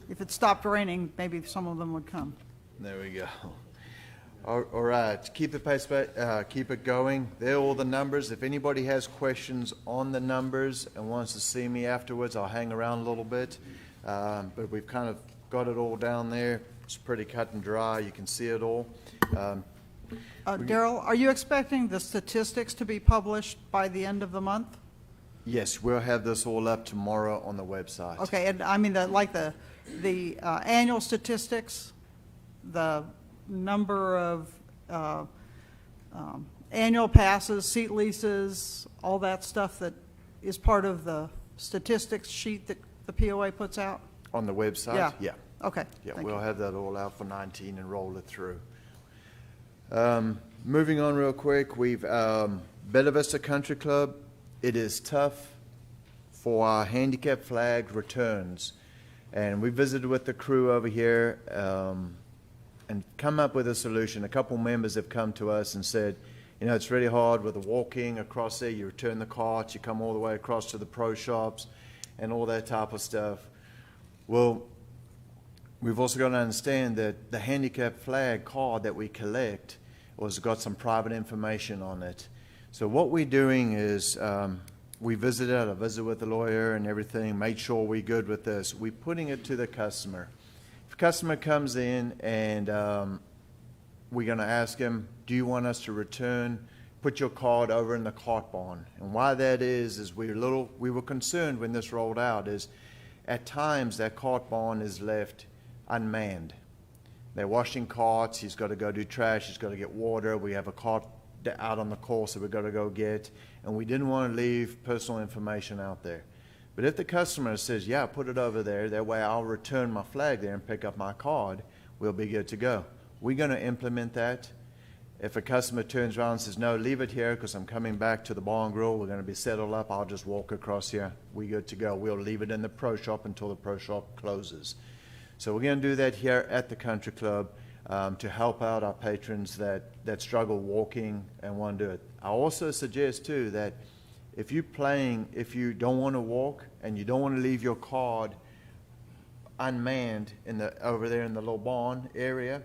[SPEAKER 3] If it stopped raining, maybe some of them would come.
[SPEAKER 6] There we go. All right, keep the pace, keep it going. There are all the numbers. If anybody has questions on the numbers and wants to see me afterwards, I'll hang around a little bit. But we've kind of got it all down there. It's pretty cut and dry. You can see it all.
[SPEAKER 3] Daryl, are you expecting the statistics to be published by the end of the month?
[SPEAKER 6] Yes, we'll have this all up tomorrow on the website.
[SPEAKER 3] Okay, and I mean, the annual statistics, the number of annual passes, seat leases, all that stuff that is part of the statistics sheet that the POA puts out?
[SPEAKER 6] On the website?
[SPEAKER 3] Yeah.
[SPEAKER 6] Yeah.
[SPEAKER 3] Okay.
[SPEAKER 6] Yeah,
[SPEAKER 3] thank
[SPEAKER 6] we'll
[SPEAKER 3] you.
[SPEAKER 6] have that all out for 19 and roll it through. Moving on real quick, we've Bella Vista Country Club. It is tough for our handicap flag returns. And we visited with the crew over here and come up with a solution. A couple members have come to us and said, you know, it's really hard with the walking across there. You return the carts, you come all the way across to the pro shops and all that type of stuff. Well, we've also got to understand that the handicap flag card that we collect has got some private information on it. So what we're doing is we visited, I visited with the lawyer and everything, made sure we're good with this. We're putting it to the customer. If a customer comes in and we're going to ask him, do you want us to return, put your card over in the cart barn? And why that is we were concerned when this rolled out is at times that cart barn is left unmanned. They're washing carts, he's got to go do trash, he's got to get water, we have a cart out on the course that we've got to go get, and we didn't want to leave personal information out there. But if the customer says, yeah, put it over there, that way I'll return my flag there and pick up my card, we'll be good to go. We're going to implement that. If a customer turns around and says, no, leave it here because I'm coming back to the bar and grill, we're going to be settled up, I'll just walk across here, we're good to go. We'll leave it in the pro shop until the pro shop closes. So we're going to do that here at the country club to help out our patrons that struggle walking and want to do it. I also suggest too that if you don't want to walk and you don't want to leave your card unmanned over there in the little barn area,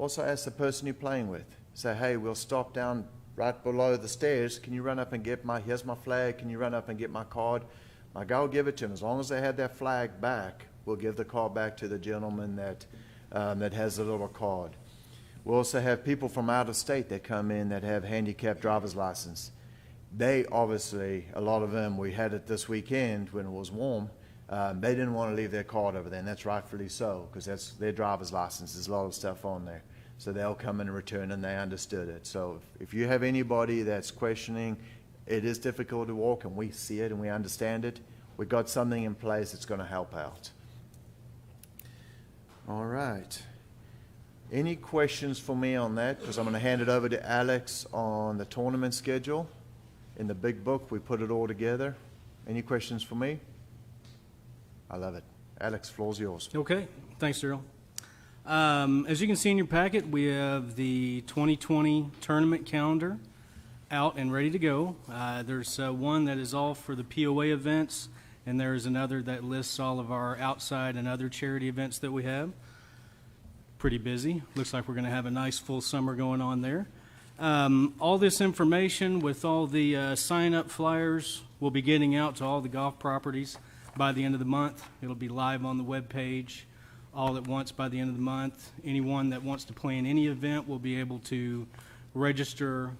[SPEAKER 6] Also ask the person you're playing with. Say, hey, we'll stop down right below the stairs. Can you run up and get here's my flag. Can you run up and get my card? My guy will give it to him. As long as they have that flag back, we'll give the card back to the gentleman that has the little card. We'll also have people from out of state that come in that have handicapped driver's license. They obviously, a lot of them, we had it this weekend when it was warm, they didn't want to leave their card over there, and that's rightfully so, because that's their driver's license. There's a lot of stuff on there. So they'll come in and return, and they understood it. So if you have anybody that's questioning, it is difficult to walk, and we see it and we understand it. We've got something in place that's going to help out. All right. Any questions for me on that? Because I'm going to hand it over to Alex on the tournament schedule. In the big book, we put it all together. Any questions for me? I love it. Alex, floor's yours.
[SPEAKER 8] Okay, thanks, Daryl. As you can see in your packet, we have the 2020 tournament calendar out and ready to go. There's one that is all for the POA events, and there's another that lists all of our outside and other charity events that we have. Pretty busy. Looks like we're going to have a nice full summer going on there. All this information with all the sign-up flyers will be getting out to all the golf properties by the end of the month. It'll be live on the web page all at once by the end of the month. Anyone that wants to play in any event will be able to register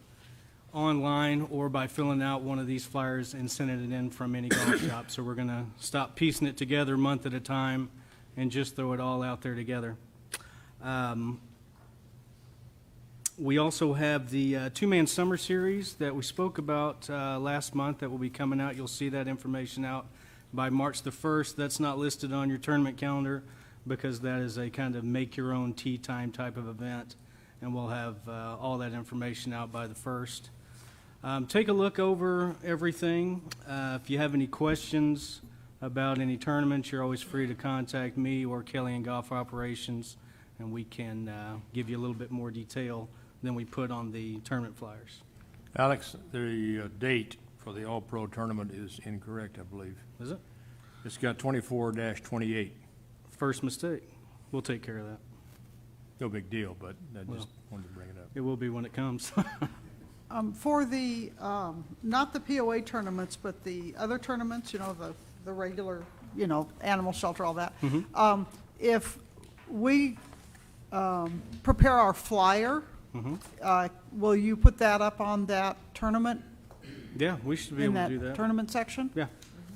[SPEAKER 8] online or by filling out one of these flyers and sending it in from any golf shop. So we're going to stop piecing it together month at a time and just throw it all out there together. We also have the two-man summer series that we spoke about last month that will be coming out. You'll see that information out by March the 1st. That's not listed on your tournament calendar because that is a kind of make-your-own tee time type of event, and we'll have all that information out by the 1st. Take a look over everything. If you have any questions about any tournaments, you're always free to contact me or Kelly in Golf Operations, and we can give you a little bit more detail than we put on the tournament flyers.
[SPEAKER 9] Alex, the date for the All-Pro tournament is incorrect, I believe.
[SPEAKER 8] Is it?
[SPEAKER 9] It's got 24-28.
[SPEAKER 8] First mistake. We'll take care of that.
[SPEAKER 9] No big deal, but I just wanted to bring it up.
[SPEAKER 8] It will be when it comes.
[SPEAKER 3] For the, not the POA tournaments, but the other tournaments, you know, the regular, you know, animal shelter, all that. If we prepare our flyer, will you put that up on that tournament,
[SPEAKER 8] Yeah, we should be
[SPEAKER 3] in
[SPEAKER 8] able to do
[SPEAKER 3] that
[SPEAKER 8] that.
[SPEAKER 3] tournament section?
[SPEAKER 8] Yeah.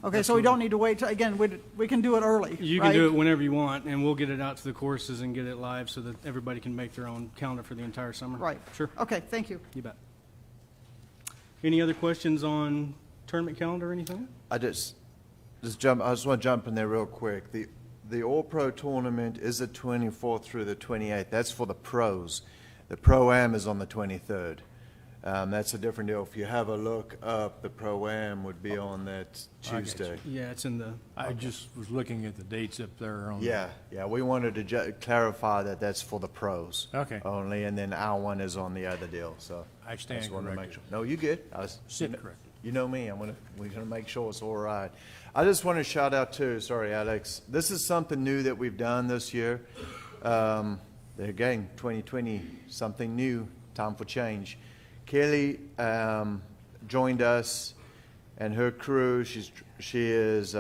[SPEAKER 3] Okay, so we don't need to wait, again, we can do it early,
[SPEAKER 8] You can
[SPEAKER 3] right?
[SPEAKER 8] do it whenever you want, and we'll get it out to the courses and get it live so that everybody can make their own calendar for the entire summer.
[SPEAKER 3] Right.
[SPEAKER 8] Sure.
[SPEAKER 3] Okay, thank you.
[SPEAKER 8] You bet. Any other questions on tournament calendar or anything?
[SPEAKER 6] I just want to jump in there real quick. The All-Pro tournament is the 24th through the 28th. That's for the pros. The Pro-Am is on the 23rd. That's a different deal. If you have a look up, the Pro-Am would be on that Tuesday.
[SPEAKER 8] Yeah, it's in the,
[SPEAKER 9] I just was looking at the dates up there on.
[SPEAKER 6] Yeah, we wanted to clarify that that's for the pros.
[SPEAKER 9] Okay.
[SPEAKER 6] Only, and then our one is on the other deal, so.
[SPEAKER 9] I stand
[SPEAKER 6] just wanted to make
[SPEAKER 9] corrected.
[SPEAKER 6] sure. No, you good.
[SPEAKER 9] Sit corrected.
[SPEAKER 6] You know me, we're gonna make sure it's all right. I just want to shout out too, sorry, Alex, this is something new that we've done this year. Again, 2020, something new, time for change. Kelly joined us and her crew. She is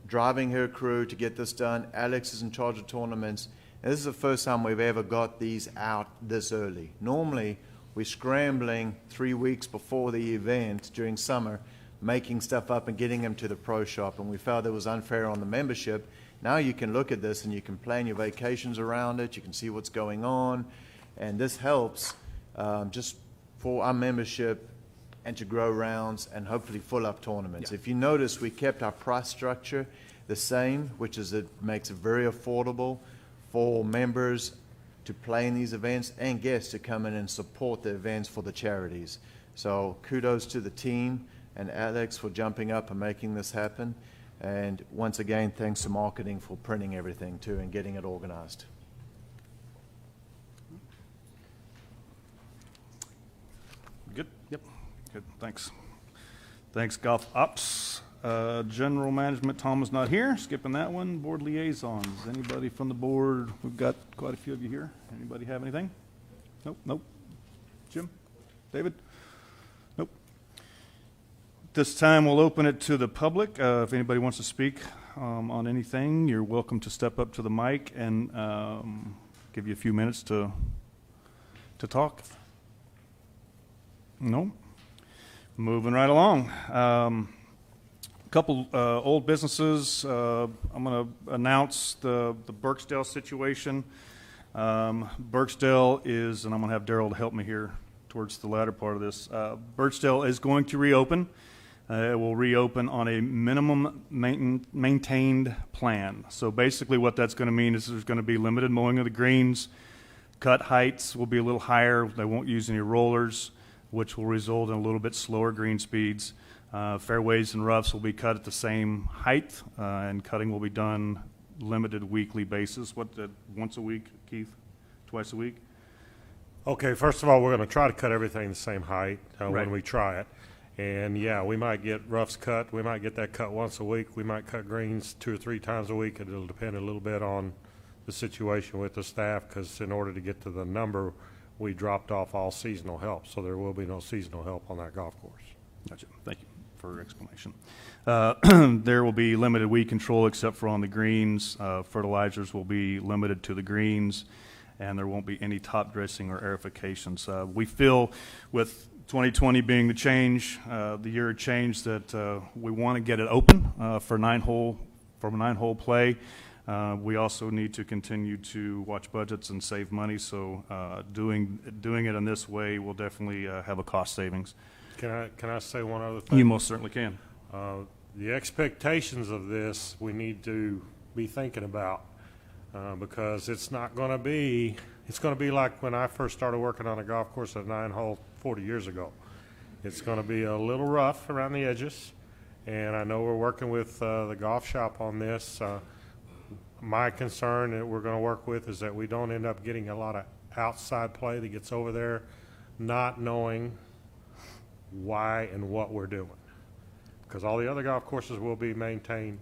[SPEAKER 6] driving her crew to get this done. Alex is in charge of tournaments. And this is the first time we've ever got these out this early. Normally, we're scrambling 3 weeks before the event during summer, making stuff up and getting them to the pro shop. And we felt it was unfair on the membership. Now you can look at this and you can plan your vacations around it. You can see what's going on. And this helps just for our membership and to grow rounds and hopefully full up tournaments.
[SPEAKER 8] Yeah.
[SPEAKER 6] If you notice, we kept our price structure the same, which is it makes it very affordable for members to play in these events and guests to come in and support the events for the charities. So kudos to the team and Alex for jumping up and making this happen. And once again, thanks to marketing for printing everything too and getting it organized.
[SPEAKER 1] Good? Yep. Good, thanks. Thanks, Golf Ops. General Management, Tom is not here. Skipping that one. Board Liaisons. Anybody from the board? We've got quite a few of you here. Anybody have anything? Nope. Jim? David? Nope. This time we'll open it to the public. If anybody wants to speak on anything, you're welcome to step up to the mic and give you a few minutes to talk. No? Moving right along. Couple old businesses. I'm going to announce the Burksdale situation. Burksdale is, and I'm going to have Daryl to help me here towards the latter part of this. Burksdale is going to reopen. It will reopen on a minimum maintained plan. So basically what that's going to mean is there's going to be limited mowing of the greens. Cut heights will be a little higher. They won't use any rollers, which will result in a little bit slower green speeds. Fairways and roughs will be cut at the same height, and cutting will be done limited weekly basis. Once a week, Keith? Twice a week?
[SPEAKER 7] Okay, first of all, we're going to try to cut everything the same height
[SPEAKER 1] Right.
[SPEAKER 7] when we try it. And yeah, we might get roughs cut. We might get that cut once a week. We might cut greens 2 or 3 times a week. It'll depend a little bit on the situation with the staff, because in order to get to the number, we dropped off all seasonal help. So there will be no seasonal help on that golf course.
[SPEAKER 1] Gotcha. Thank you for your explanation. There will be limited weed control except for on the greens. Fertilizers will be limited to the greens, and there won't be any top dressing or aerifications. We feel with 2020 being the change, the year of change, that we want to get it open for a nine-hole play. We also need to continue to watch budgets and save money, so doing it in this way will definitely have a cost savings.
[SPEAKER 7] Can I say one other thing?
[SPEAKER 1] You most certainly can.
[SPEAKER 7] The expectations of this we need to be thinking about, because it's going to be like when I first started working on a golf course at 9-hole 40 years ago. It's going to be a little rough around the edges, and I know we're working with the golf shop on this. My concern that we're going to work with is that we don't end up getting a lot of outside play that gets over there not knowing why and what we're doing, because all the other golf courses will be maintained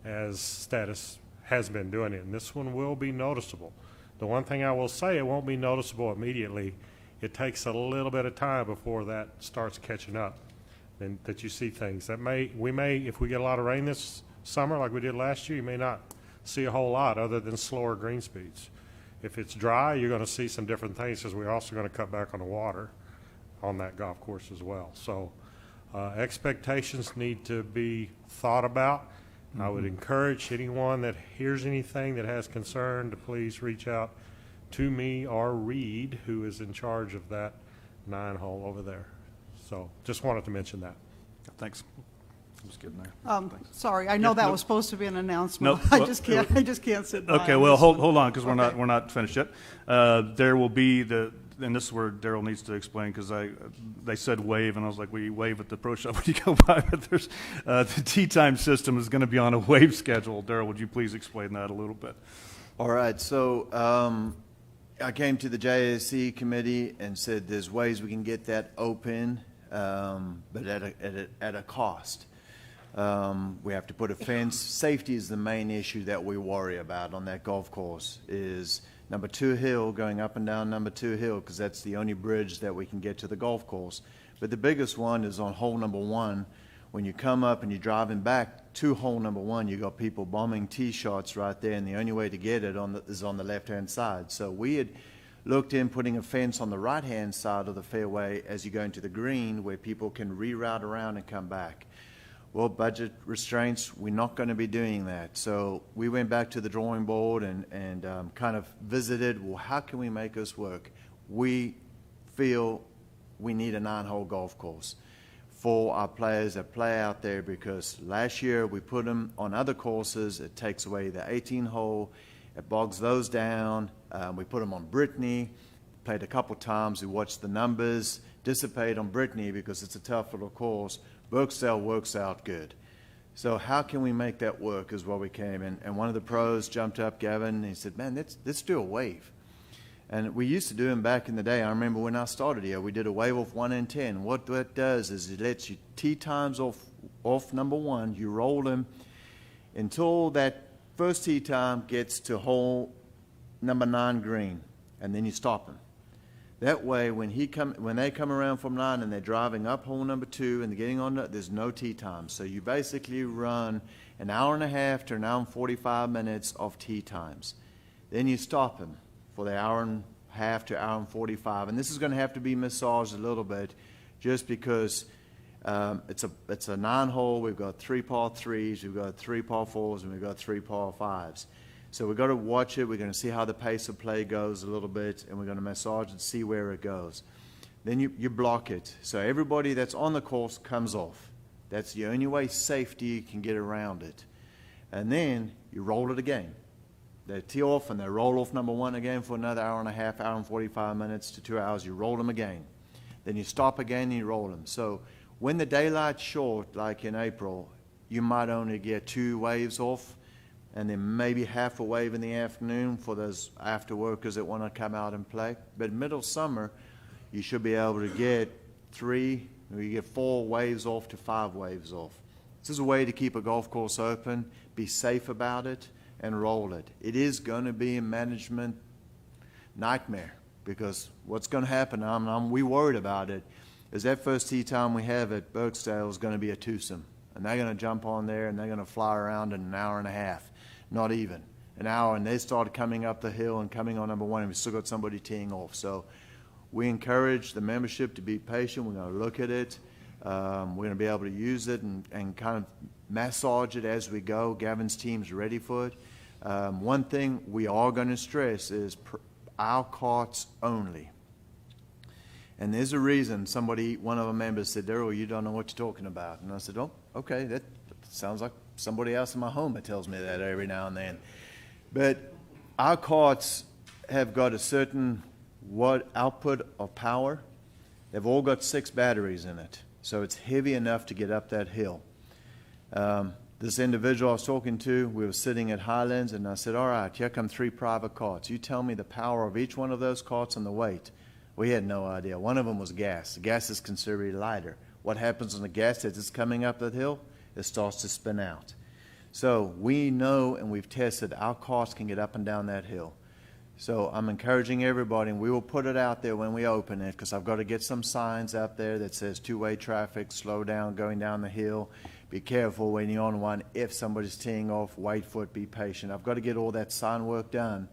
[SPEAKER 7] as status has been doing it, and this one will be noticeable. The one thing I will say, it won't be noticeable immediately. It takes a little bit of time before that starts catching up, and that you see things that we may, if we get a lot of rain this summer like we did last year, you may not see a whole lot other than slower green speeds. If it's dry, you're going to see some different things, because we're also going to cut back on the water on that golf course as well. So expectations need to be thought about. I would encourage anyone that hears anything that has concern to please reach out to me or Reed, who is in charge of that 9-hole over there. So just wanted to mention that.
[SPEAKER 1] Thanks. I'm just getting there.
[SPEAKER 3] Sorry, I know
[SPEAKER 1] Yeah,
[SPEAKER 3] that
[SPEAKER 1] nope.
[SPEAKER 3] was supposed to be an announcement.
[SPEAKER 1] Nope.
[SPEAKER 3] I just can't sit by.
[SPEAKER 1] Okay,
[SPEAKER 3] on
[SPEAKER 1] well,
[SPEAKER 3] this
[SPEAKER 1] hold
[SPEAKER 3] one.
[SPEAKER 1] on, because
[SPEAKER 3] Okay.
[SPEAKER 1] we're not finished yet. There will be and this is where Daryl needs to explain, because they said wave, and I was like, well, you wave at the pro shop when you go by, but there's the tee time system is going to be on a wave schedule. Daryl, would you please explain that a little bit?
[SPEAKER 6] All right, so I came to the JSC committee and said there's ways we can get that open, but at a cost. We have to put a fence. Safety is the main issue that we worry about on that golf course, is number 2 hill, going up and down number 2 hill, because that's the only bridge that we can get to the golf course. But the biggest one is on hole number 1. When you come up and you're driving back to hole number 1, you got people bombing tee shots right there, and the only way to get it is on the left-hand side. So we had looked in putting a fence on the right-hand side of the fairway as you go into the green, where people can reroute around and come back. Well, budget restraints, we're not going to be doing that. So we went back to the drawing board and kind of visited, well, how can we make this work? We feel we need a 9-hole golf course for our players that play out there, because last year we put them on other courses. It takes away the 18-hole. It bogs those down. We put them on Brittany. Played a couple times. We watched the numbers dissipate on Brittany because it's a tough little course. Burksdale works out good. So how can we make that work is what we came in. And one of the pros jumped up, Gavin, and he said, man, let's do a wave. And we used to do them back in the day. I remember when I started here, we did a wave off 1 and 10. What that does is it lets you tee times off number 1. You roll them until that first tee time gets to hole number 9 green, and then you stop them. That way, when they come around from 9 and they're driving up hole number 2 and they're getting on, there's no tee time. So you basically run an hour and a half to an hour and 45 minutes of tee times. Then you stop them for the hour and a half to hour and 45. And this is going to have to be massaged a little bit just because it's a 9-hole. We've got 3 par 3s, we've got 3 par 4s, and we've got 3 par 5s. So we've got to watch it. We're going to see how the pace of play goes a little bit, and we're going to massage and see where it goes. Then you block it. So everybody that's on the course comes off. That's the only way safety can get around it. And then you roll it again. They tee off and they roll off number 1 again for another hour and a half, hour and 45 minutes to 2 hours. You roll them again. Then you stop again and you roll them. So when the daylight's short, like in April, you might only get 2 waves off, and then maybe half a wave in the afternoon for those after workers that want to come out and play. But middle summer, you should be able to get 3, or you get 4 waves off to 5 waves off. This is a way to keep a golf course open, be safe about it, and roll it. It is going to be a management nightmare, because what's going to happen, we worried about it, is that first tee time we have at Birksdale is going to be a twosome. And they're going to jump on there and they're going to fly around in an hour and a half. Not even an hour, and they started coming up the hill and coming on number 1, and we still got somebody teeing off. So we encourage the membership to be patient. We're going to look at it. We're going to be able to use it and kind of massage it as we go. Gavin's team's ready for it. One thing we are going to stress is our carts only. And there's a reason one of our members said, Daryl, you don't know what you're talking about. And I said, oh, okay, that sounds like somebody else in my home that tells me that every now and then. But our carts have got a certain output of power. They've all got 6 batteries in it. So it's heavy enough to get up that hill. This individual I was talking to, we were sitting at Highlands, and I said, all right, here come 3 private carts. You tell me the power of each one of those carts and the weight. We had no idea. One of them was gas. The gas is considerably lighter. What happens when the gas, as it's coming up that hill, it starts to spin out. So we know, and we've tested, our carts can get up and down that hill. So I'm encouraging everybody, and we will put it out there when we open it, because I've got to get some signs out there that says 2-way traffic, slow down, going down the hill. Be careful when you're on one. If somebody's teeing off, wait for it, be patient. I've got to get all that sign work done,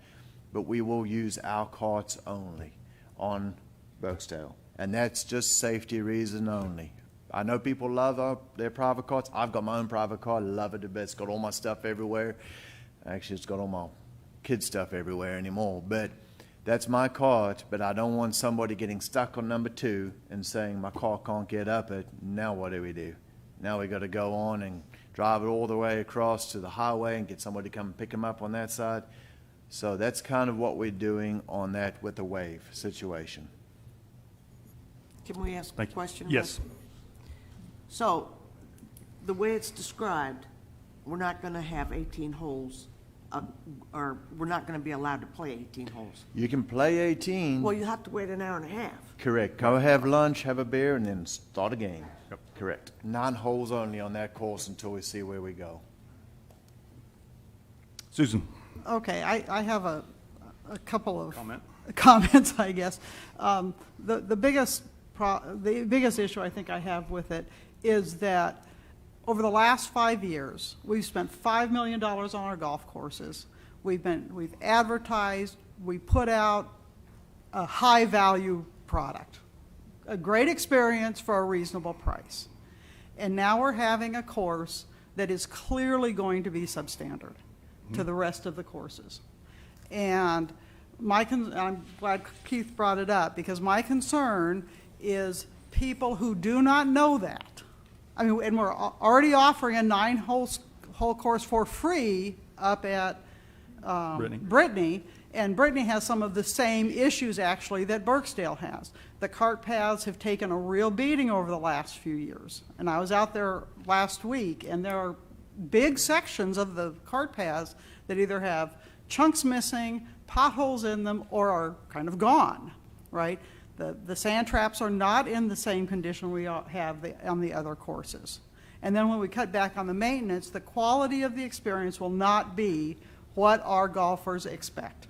[SPEAKER 6] but we will use our carts only on Birksdale. And that's just safety reason only. I know people love their private carts. I've got my own private car. Love it to bits. It's got all my stuff everywhere. Actually, it's got all my kids' stuff everywhere anymore. But that's my cart. But I don't want somebody getting stuck on number 2 and saying my car can't get up it. Now what do we do? Now we got to go on and drive it all the way across to the highway and get somebody to come pick them up on that side. So that's kind of what we're doing on that with the wave situation.
[SPEAKER 5] Can we ask a
[SPEAKER 1] Thank you.
[SPEAKER 5] question?
[SPEAKER 1] Yes.
[SPEAKER 5] So, the way it's described, we're not going to have 18 holes, or we're not going to be allowed to play 18 holes.
[SPEAKER 6] You can play 18.
[SPEAKER 5] Well, you have to wait an hour and a half.
[SPEAKER 6] Correct. Go have lunch, have a beer, and then start a game.
[SPEAKER 1] Yep.
[SPEAKER 6] Correct. 9 holes only on that course until we see where we go.
[SPEAKER 1] Susan,
[SPEAKER 3] Okay, I have a couple of
[SPEAKER 1] comment?
[SPEAKER 3] comments, I guess. The biggest issue I think I have with it is that over the last 5 years, we've spent $5 million on our golf courses. We've advertised, we put out a high-value product, a great experience for a reasonable price. And now we're having a course that is clearly going to be substandard to the rest of the courses. And I'm glad Keith brought it up, because my concern is people who do not know that. I mean, and we're already offering a 9-hole course for free up at Brittany, and Brittany has some of the same issues actually that Birksdale has. The cart paths have taken a real beating over the last few years, and I was out there last week, and there are big sections of the cart paths that either have chunks missing, potholes in them, or are kind of gone, right? The sand traps are not in the same condition we have on the other courses. And then when we cut back on the maintenance, the quality of the experience will not be what our golfers expect.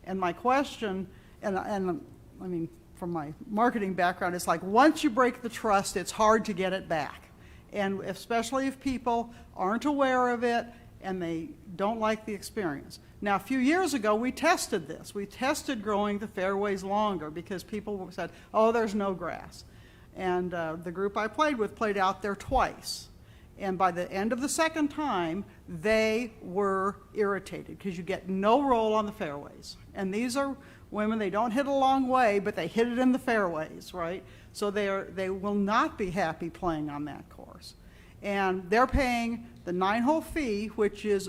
[SPEAKER 3] And my question, and I mean, from my marketing background, it's like once you break the trust, it's hard to get it back. And especially if people aren't aware of it and they don't like the experience. Now, a few years ago, we tested this. We tested growing the fairways longer because people said, oh, there's no grass. And the group I played with played out there twice. And by the end of the second time, they were irritated because you get no roll on the fairways. And these are women, they don't hit a long way, but they hit it in the fairways, right? So they will not be happy playing on that course. And they're paying the 9-hole fee, which is,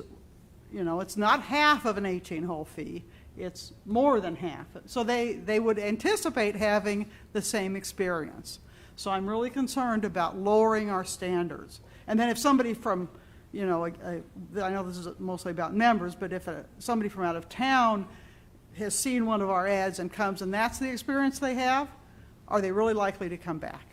[SPEAKER 3] you know, it's not half of an 18-hole fee. It's more than half. So they would anticipate having the same experience. So I'm really concerned about lowering our standards. And then if somebody from, you know, I know this is mostly about members, but if somebody from out of town has seen one of our ads and comes and that's the experience they have, are they really likely to come back?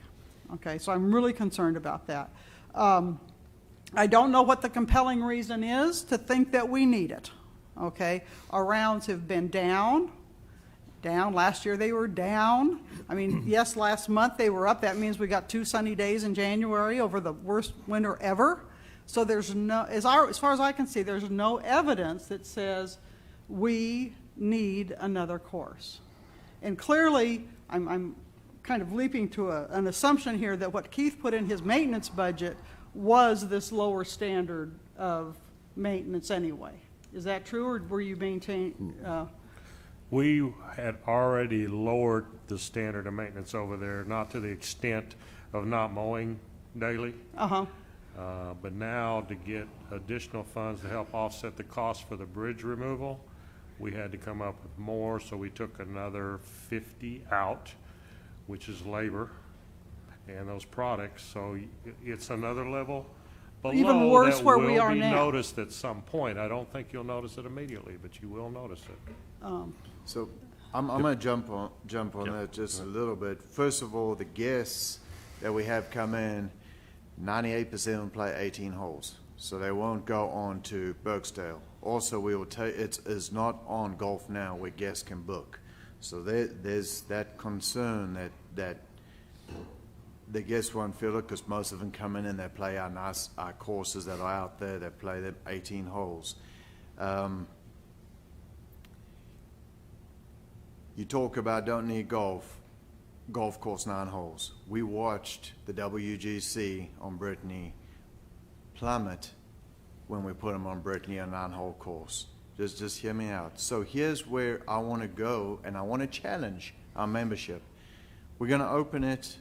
[SPEAKER 3] Okay, so I'm really concerned about that. I don't know what the compelling reason is to think that we need it. Okay, our rounds have been down. Last year they were down. I mean, yes, last month they were up. That means we got 2 sunny days in January over the worst winter ever. So there's no, as far as I can see, there's no evidence that says we need another course. And clearly, I'm kind of leaping to an assumption here that what Keith put in his maintenance budget was this lower standard of maintenance anyway. Is that true, or were you maintaining?
[SPEAKER 7] We had already lowered the standard of maintenance over there, not to the extent of not mowing daily. But now to get additional funds to help offset the cost for the bridge removal, we had to come up with more, so we took another 50 out, which is labor and those products. So it's another level below
[SPEAKER 3] Even worse
[SPEAKER 7] that
[SPEAKER 3] where
[SPEAKER 7] will
[SPEAKER 3] we are
[SPEAKER 7] be
[SPEAKER 3] now.
[SPEAKER 7] noticed at some point. I don't think you'll notice it immediately, but you will notice it.
[SPEAKER 6] So I'm going to jump on that just a little bit. First of all, the guests that we have come in, 98% of them play 18 holes, so they won't go on to Berksdale. Also, we will it is not on Golf Now where guests can book. So there's that concern that the guests won't feel it because most of them come in and they play our courses that are out there. They play them 18 holes. You talk about don't need golf course 9 holes. We watched the WGC on Brittany plummet when we put them on Brittany, a 9-hole course. Just hear me out. So here's where I want to go, and I want to challenge our membership. We're going to open it.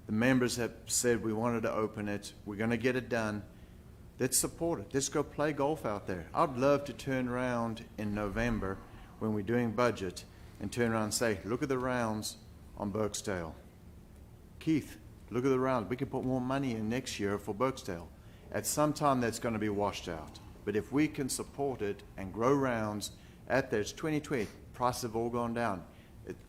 [SPEAKER 6] The members have said we wanted to open it. We're going to get it done. Let's support it. Let's go play golf out there. I'd love to turn around in November when we're doing budget and turn around and say, look at the rounds on Berksdale. Keith, look at the rounds. We can put more money in next year for Berksdale. At some time, that's going to be washed out. But if we can support it and grow rounds at there, it's 2020. Prices have all gone down.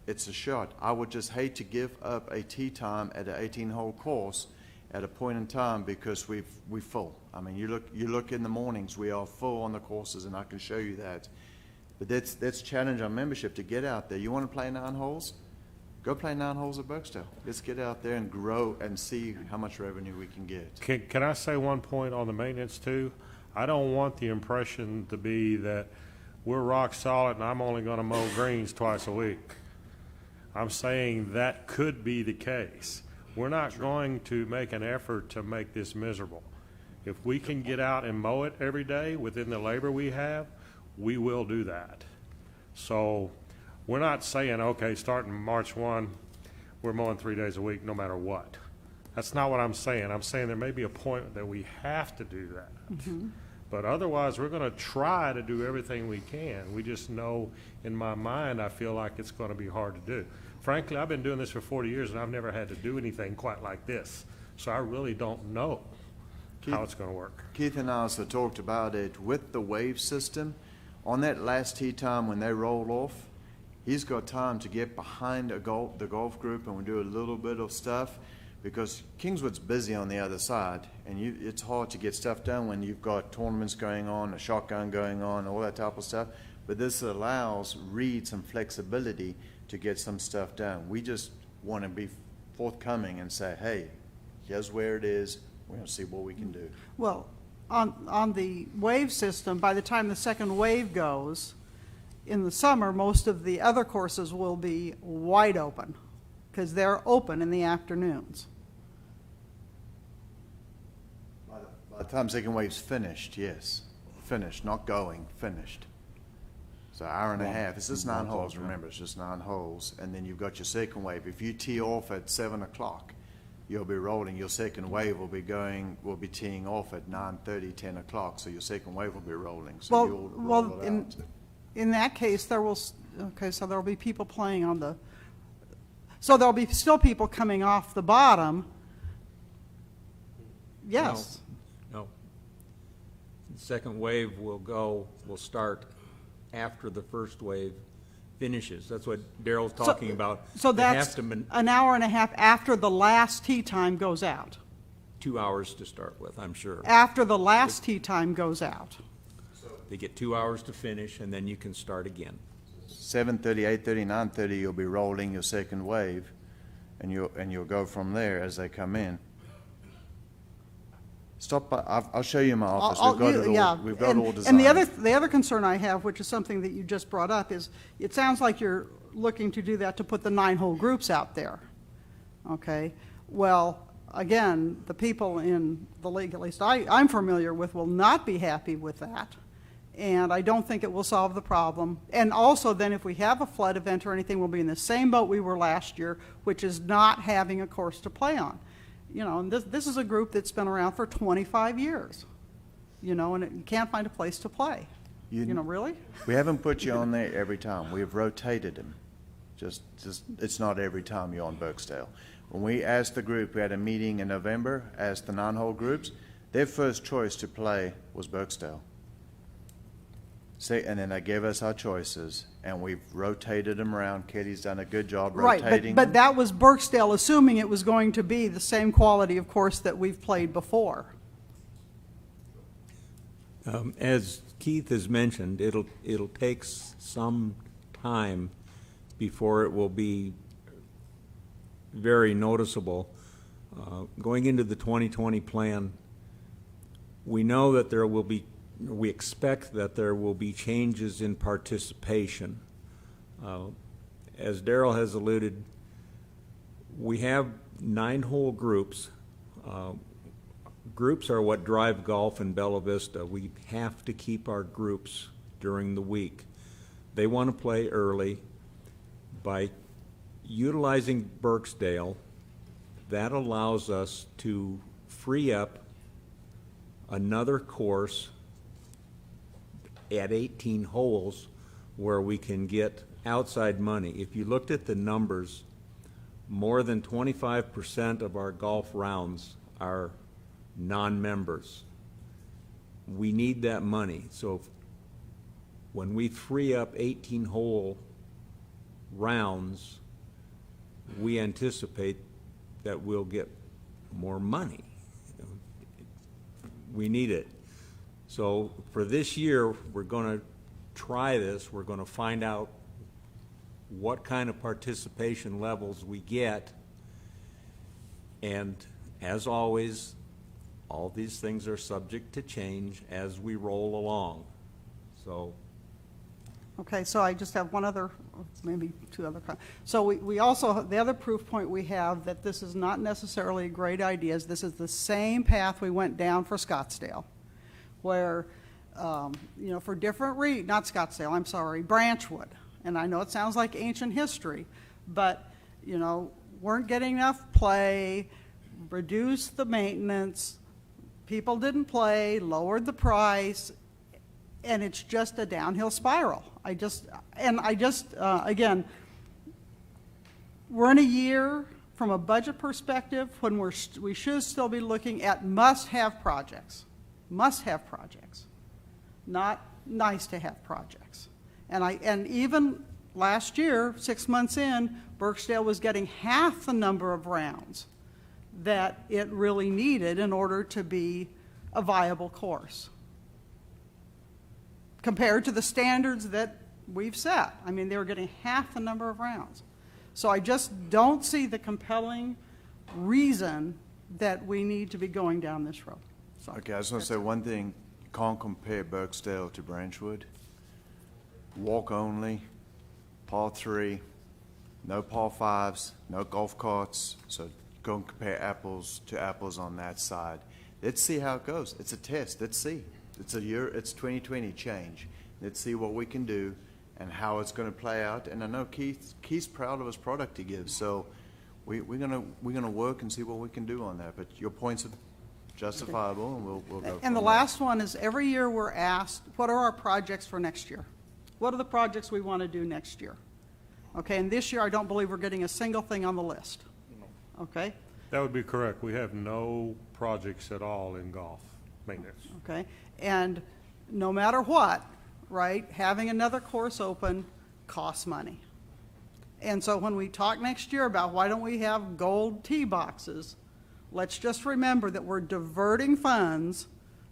[SPEAKER 6] It's a shot. I would just hate to give up a tee time at an 18-hole course at a point in time because we're full. I mean, you look in the mornings, we are full on the courses, and I can show you that. But let's challenge our membership to get out there. You want to play 9 holes? Go play 9 holes at Berksdale. Let's get out there and grow and see how much revenue we can get.
[SPEAKER 7] Can I say one point on the maintenance too? I don't want the impression to be that we're rock solid and I'm only going to mow greens twice a week. I'm saying that could be the case. We're not going to make an effort to make this miserable. If we can get out and mow it every day within the labor we have, we will do that. So we're not saying, okay, starting March 1, we're mowing 3 days a week no matter what. That's not what I'm saying. I'm saying there may be a point that we have to do that. But otherwise, we're going to try to do everything we can. We just know, in my mind, I feel like it's going to be hard to do. Frankly, I've been doing this for 40 years, and I've never had to do anything quite like this. So I really don't know how it's going to work.
[SPEAKER 6] Keith and I also talked about it with the wave system. On that last tee time when they roll off, he's got time to get behind the golf group and we do a little bit of stuff because Kingswood's busy on the other side and it's hard to get stuff done when you've got tournaments going on, a shotgun going on, all that type of stuff. But this allows Reed some flexibility to get some stuff done. We just want to be forthcoming and say, hey, here's where it is. We're going to see what we can do.
[SPEAKER 3] Well, on the wave system, by the time the second wave goes, in the summer, most of the other courses will be wide open because they're open in the afternoons.
[SPEAKER 6] By the time second wave's finished, yes. Finished, not going, finished. So hour and a half. It's just 9 holes, remember, it's just 9 holes. And then you've got your second wave. If you tee off at 7 o'clock, you'll be rolling. Your second wave will be teeing off at 9:30, 10 o'clock. So your second wave will be rolling. So you'll roll it out.
[SPEAKER 3] In that case, there will be people playing on the, so there'll be still people coming off the bottom. Yes.
[SPEAKER 10] No. The second wave will start after the first wave finishes. That's what Daryl's talking about.
[SPEAKER 3] So
[SPEAKER 10] There
[SPEAKER 3] that's
[SPEAKER 10] has to be
[SPEAKER 3] an hour and a half after the last tee time goes out.
[SPEAKER 10] 2 hours to start with, I'm sure.
[SPEAKER 3] After the last tee time goes out.
[SPEAKER 10] They get 2 hours to finish, and then you can start again.
[SPEAKER 6] 7:30, 8:30, 9:30, you'll be rolling your second wave, and you'll go from there as they come in. Stop by. I'll show you my office. We've got it all designed.
[SPEAKER 3] And the other concern I have, which is something that you just brought up, is it sounds like you're looking to do that to put the 9-hole groups out there. Okay. Well, again, the people in the league, at least I'm familiar with, will not be happy with that. And I don't think it will solve the problem. And also then if we have a flood event or anything, we'll be in the same boat we were last year, which is not having a course to play on. You know, and this is a group that's been around for 25 years, you know, and you can't find a place to play. You know, really?
[SPEAKER 6] We haven't put you on there every time. We have rotated them. Just it's not every time you're on Birksdale. When we asked the group, we had a meeting in November, asked the 9-hole groups, their first choice to play was Birksdale. And then they gave us our choices, and we've rotated them around. Katie's done a good job rotating
[SPEAKER 3] Right, but
[SPEAKER 6] them.
[SPEAKER 3] that was Birksdale, assuming it was going to be the same quality of course that we've played before.
[SPEAKER 10] As Keith has mentioned, it'll take some time before it will be very noticeable. Going into the 2020 plan, we know that we expect that there will be changes in participation. As Daryl has alluded, we have 9-hole groups. Groups are what drive golf in Bella Vista. We have to keep our groups during the week. They want to play early. By utilizing Birksdale, that allows us to free up another course at 18 holes where we can get outside money. If you looked at the numbers, more than 25% of our golf rounds are non-members. We need that money. So when we free up 18-hole rounds, we anticipate that we'll get more money. We need it. So for this year, we're going to try this. We're going to find out what kind of participation levels we get. And as always, all these things are subject to change as we roll along. So.
[SPEAKER 3] Okay, so I just have one other, maybe two other. So we also, the other proof point we have that this is not necessarily a great idea is this is the same path we went down for Scottsdale, where, you know, for different not Scottsdale, I'm sorry, Branchwood. And I know it sounds like ancient history, but, you know, weren't getting enough play, reduced the maintenance, people didn't play, lowered the price, and it's just a downhill spiral. Again, we're in a year from a budget perspective when we should still be looking at must-have projects, not nice-to-have projects. And even last year, 6 months in, Birksdale was getting half the number of rounds that it really needed in order to be a viable course. compared to the standards that we've set. I mean, they were getting half the number of rounds. So I just don't see the compelling reason that we need to be going down this road. So,
[SPEAKER 6] Okay, I just want to say one thing. You can't compare Burksdale to Branchwood. Walk only, par 3, no par 5s, no golf carts. So go and compare apples to apples on that side. Let's see how it goes. It's a test. Let's see. It's 2020 change. Let's see what we can do and how it's going to play out. And I know Keith's proud of his product he gives. So we're gonna work and see what we can do on that. But your points are justifiable, and we'll go.
[SPEAKER 3] and the last one is every year we're asked, what are our projects for next year? What are the projects we want to do next year? Okay, and this year I don't believe we're getting a single thing on the list. Okay,
[SPEAKER 7] That would be correct. We have no projects at all in golf maintenance.
[SPEAKER 3] okay, and no matter what, right, having another course open costs money. And so when we talk next year about why don't we have gold tee boxes, let's just remember that we're diverting funds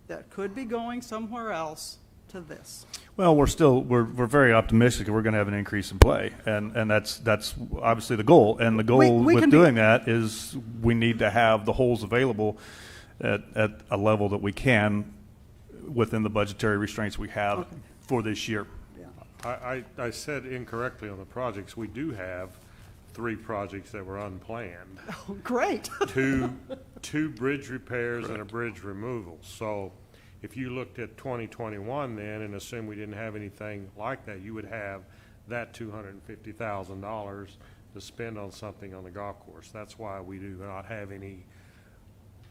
[SPEAKER 3] that could be going somewhere else to this.
[SPEAKER 1] Well, we're very optimistic that we're going to have an increase in play, and that's obviously the goal. And the goal
[SPEAKER 3] We
[SPEAKER 1] with
[SPEAKER 3] can be-
[SPEAKER 1] doing that is we need to have the holes available at a level that we can within the budgetary restraints we have for this year.
[SPEAKER 7] I said incorrectly on the projects. We do have 3 projects that were unplanned.
[SPEAKER 3] Oh, great.
[SPEAKER 7] Two bridge repairs and a bridge removal. So if you looked at 2021 then and assumed we didn't have anything like that, you would have that $250,000 to spend on something on the golf course. That's why we do not have any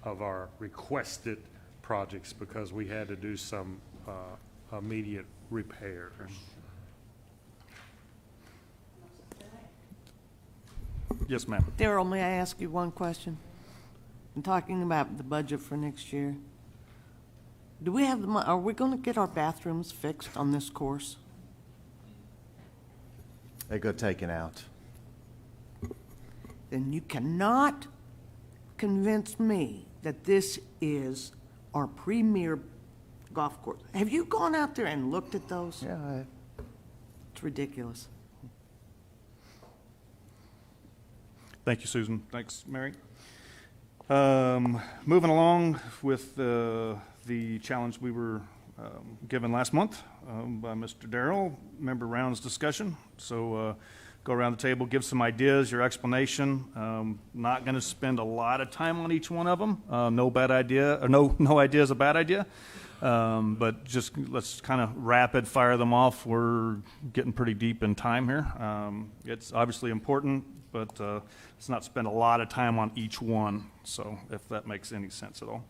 [SPEAKER 7] of our requested projects, because we had to do some immediate repairs.
[SPEAKER 1] Yes, ma'am.
[SPEAKER 5] Daryl, may I ask you one question? I'm talking about the budget for next year. Do we have are we going to get our bathrooms fixed on this course?
[SPEAKER 6] They got taken out.
[SPEAKER 5] Then you cannot convince me that this is our premier golf course. Have you gone out there and looked at those?
[SPEAKER 6] Yeah,
[SPEAKER 5] It's ridiculous.
[SPEAKER 1] Thank you, Susan. Thanks, Mary. Moving along with the challenge we were given last month by Mr. Darrell, member rounds discussion. So go around the table, give some ideas, your explanation. Not going to spend a lot of time on each one of them. No bad idea, or no idea is a bad idea. But just let's kind of rapid fire them off. We're getting pretty deep in time here. It's obviously important, but let's not spend a lot of time on each one. So if that makes any sense at all.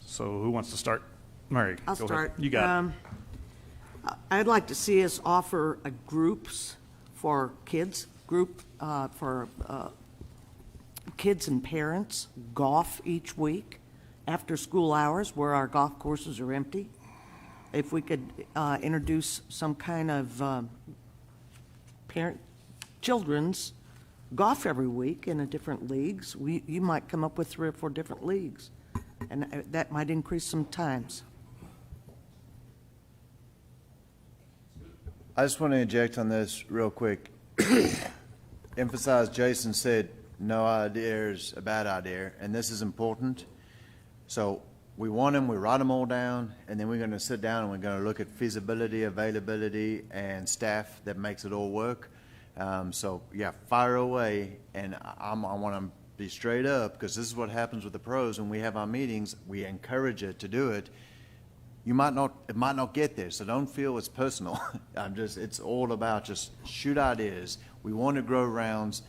[SPEAKER 1] So who wants to start? Mary,
[SPEAKER 5] I'll
[SPEAKER 1] go ahead.
[SPEAKER 5] start.
[SPEAKER 1] You got it.
[SPEAKER 5] I'd like to see us offer groups for kids, for kids and parents, golf each week after school hours where our golf courses are empty. If we could introduce some kind of children's golf every week in a different leagues, you might come up with 3 or 4 different leagues, and that might increase some times.
[SPEAKER 6] I just want to inject on this real quick. Emphasize Jason said no idea is a bad idea, and this is important. So we want them, we write them all down, and then we're going to sit down and we're going to look at feasibility, availability, and staff that makes it all work. So yeah, fire away, and I want to be straight up, because this is what happens with the pros. When we have our meetings, we encourage it to do it. It might not get there, so don't feel it's personal. It's all about just shoot ideas. We want to grow rounds.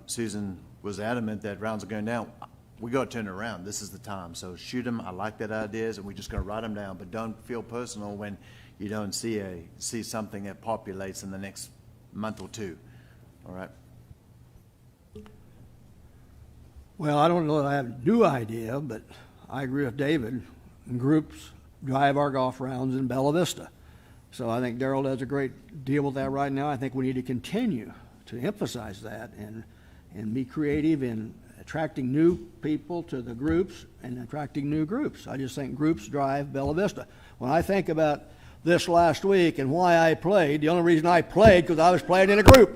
[SPEAKER 6] Susan was adamant that rounds are going down. We got to turn it around. This is the time. So shoot them. I like that ideas, and we're just going to write them down. But don't feel personal when you don't see something that populates in the next month or 2. All right.
[SPEAKER 11] Well, I don't know that I have a new idea, but I agree with David. Groups drive our golf rounds in Bella Vista. So I think Darrell does a great deal with that right now. I think we need to continue to emphasize that and be creative in attracting new people to the groups and attracting new groups. I just think groups drive Bella Vista. When I think about this last week and why I played, the only reason I played because I was playing in a group.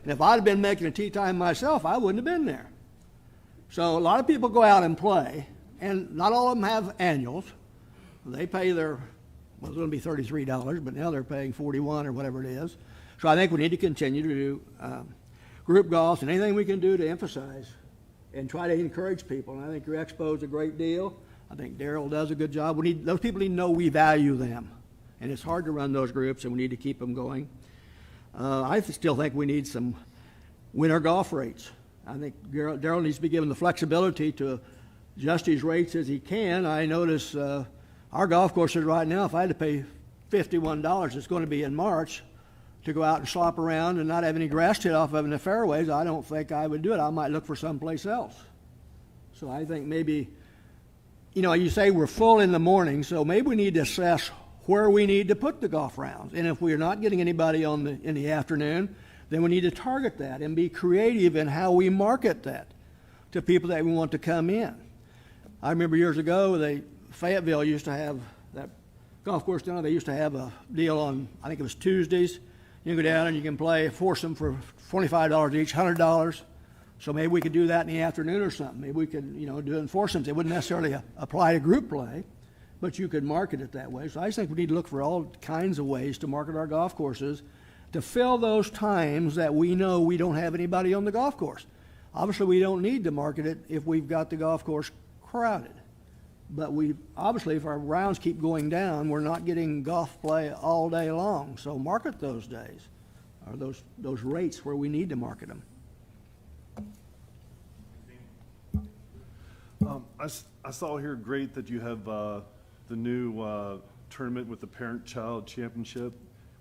[SPEAKER 11] And if I'd have been making a tee time myself, I wouldn't have been there. So a lot of people go out and play, and not all of them have annuals. They pay their, well, it's going to be $33, but now they're paying $41 or whatever it is. So I think we need to continue to do group golf and anything we can do to emphasize and try to encourage people. And I think your expo is a great deal. I think Daryl does a good job. Those people need to know we value them. And it's hard to run those groups, and we need to keep them going. I still think we need some winter golf rates. I think Daryl needs to be given the flexibility to adjust his rates as he can. I notice our golf courses right now, if I had to pay $51, it's going to be in March, to go out and slop around and not have any grass hit off of in the fairways. I don't think I would do it. I might look for someplace else. So I think maybe, you say we're full in the morning, so maybe we need to assess where we need to put the golf rounds. And if we're not getting anybody in the afternoon, then we need to target that and be creative in how we market that to people that we want to come in. I remember years ago, Fayetteville used to have that golf course down there. They used to have a deal on, I think it was Tuesdays. You can go down and you can play foursome for $25 each, $100. So maybe we could do that in the afternoon or something. Maybe we could, do it in foursomes. It wouldn't necessarily apply to group play, but you could market it that way. So I just think we need to look for all kinds of ways to market our golf courses to fill those times that we know we don't have anybody on the golf course. Obviously, we don't need to market it if we've got the golf course crowded. But obviously, if our rounds keep going down, we're not getting golf play all day long. So market those days, or those rates where we need to market them.
[SPEAKER 12] I saw here great that you have the new tournament with the parent-child championship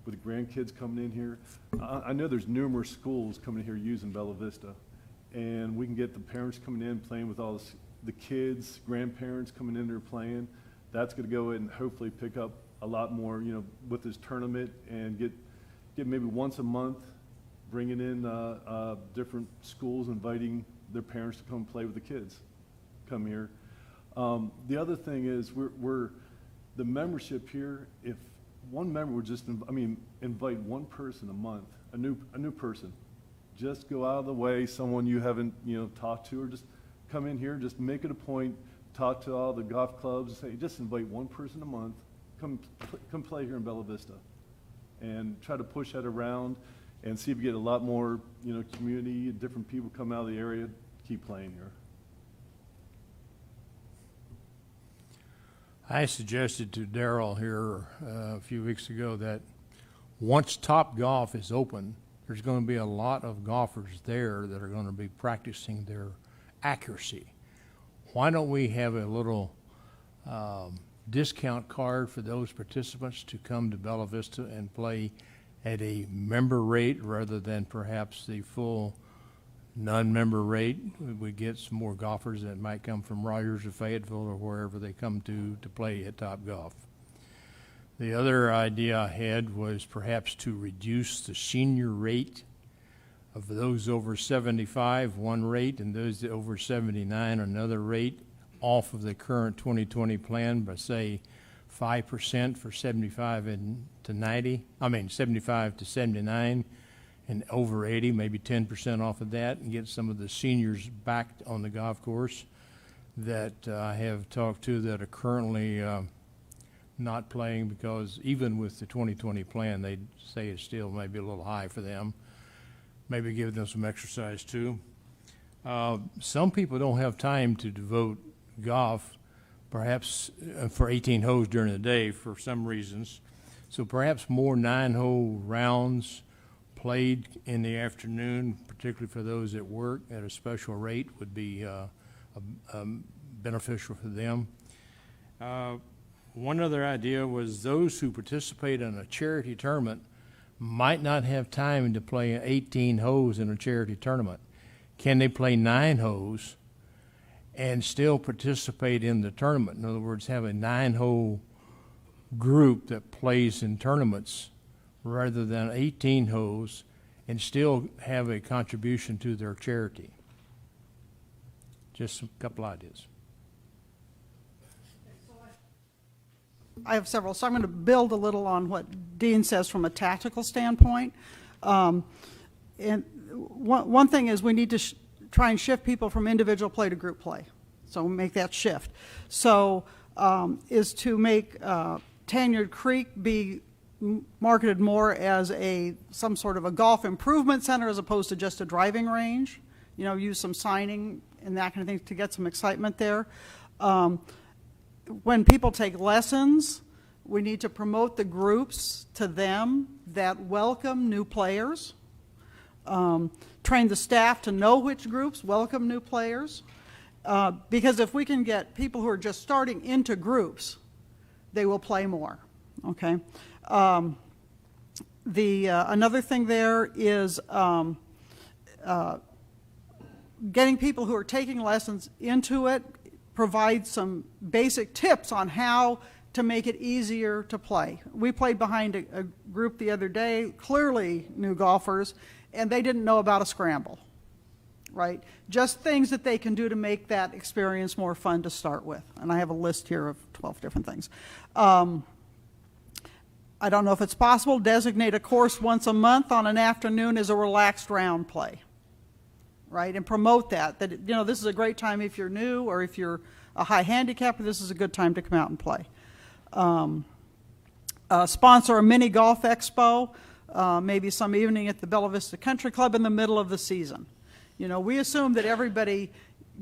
[SPEAKER 12] with grandkids coming in here. I know there's numerous schools coming in here using Bella Vista, and we can get the parents coming in playing with all the kids, grandparents coming in there playing. That's going to go in and hopefully pick up a lot more, with this tournament, and get maybe once a month, bringing in different schools, inviting their parents to come play with the kids. Come here. The other thing is we're the membership here. If one member would just invite one person a month, a new person, just go out of the way, someone you haven't talked to, or just come in here, just make it a point, talk to all the golf clubs, say just invite one person a month, come play here in Bella Vista, and try to push that around and see if we get a lot more community, different people come out of the area, keep playing here.
[SPEAKER 9] I suggested to Daryl here a few weeks ago that once Top Golf is open, there's going to be a lot of golfers there that are going to be practicing their accuracy. Why don't we have a little discount card for those participants to come to Bella Vista and play at a member rate rather than perhaps the full non-member rate? We get some more golfers that might come from Rogers or Fayetteville or wherever they come to play at Top Golf. The other idea I had was perhaps to reduce the senior rate of those over 75, one rate, and those over 79, another rate, off of the current 2020 plan by, say, 5% for 75 to 79, and over 80, maybe 10% off of that, and get some of the seniors back on the golf course that I have talked to that are currently not playing, because even with the 2020 plan, they say it's still maybe a little high for them. Maybe give them some exercise too. Some people don't have time to devote golf, perhaps for 18 holes during the day for some reasons. So perhaps more 9-hole rounds played in the afternoon, particularly for those at work at a special rate, would be beneficial for them. One other idea was those who participate in a charity tournament might not have time to play 18 holes in a charity tournament. Can they play 9 holes and still participate in the tournament? In other words, have a 9-hole group that plays in tournaments rather than 18 holes, and still have a contribution to their charity. Just a couple ideas.
[SPEAKER 3] I have several, so I'm going to build a little on what Dean says from a tactical standpoint. And one thing is we need to try and shift people from individual play to group play. So make that shift. So is to make Tanyard Creek be marketed more as some sort of a golf improvement center as opposed to just a driving range. You know, use some signing and that kind of thing to get some excitement there. When people take lessons, we need to promote the groups to them that welcome new players. Train the staff to know which groups welcome new players. Because if we can get people who are just starting into groups, they will play more, okay? Another thing there is getting people who are taking lessons into it, provide some basic tips on how to make it easier to play. We played behind a group the other day, clearly new golfers, and they didn't know about a scramble, right? Just things that they can do to make that experience more fun to start with. And I have a list here of 12 different things. I don't know if it's possible, designate a course once a month on an afternoon as a relaxed round play, right? And promote that, you know, this is a great time if you're new or if you're a high handicapper, this is a good time to come out and play. Sponsor a mini golf expo, maybe some evening at the Bella Vista Country Club in the middle of the season. You know, we assume that everybody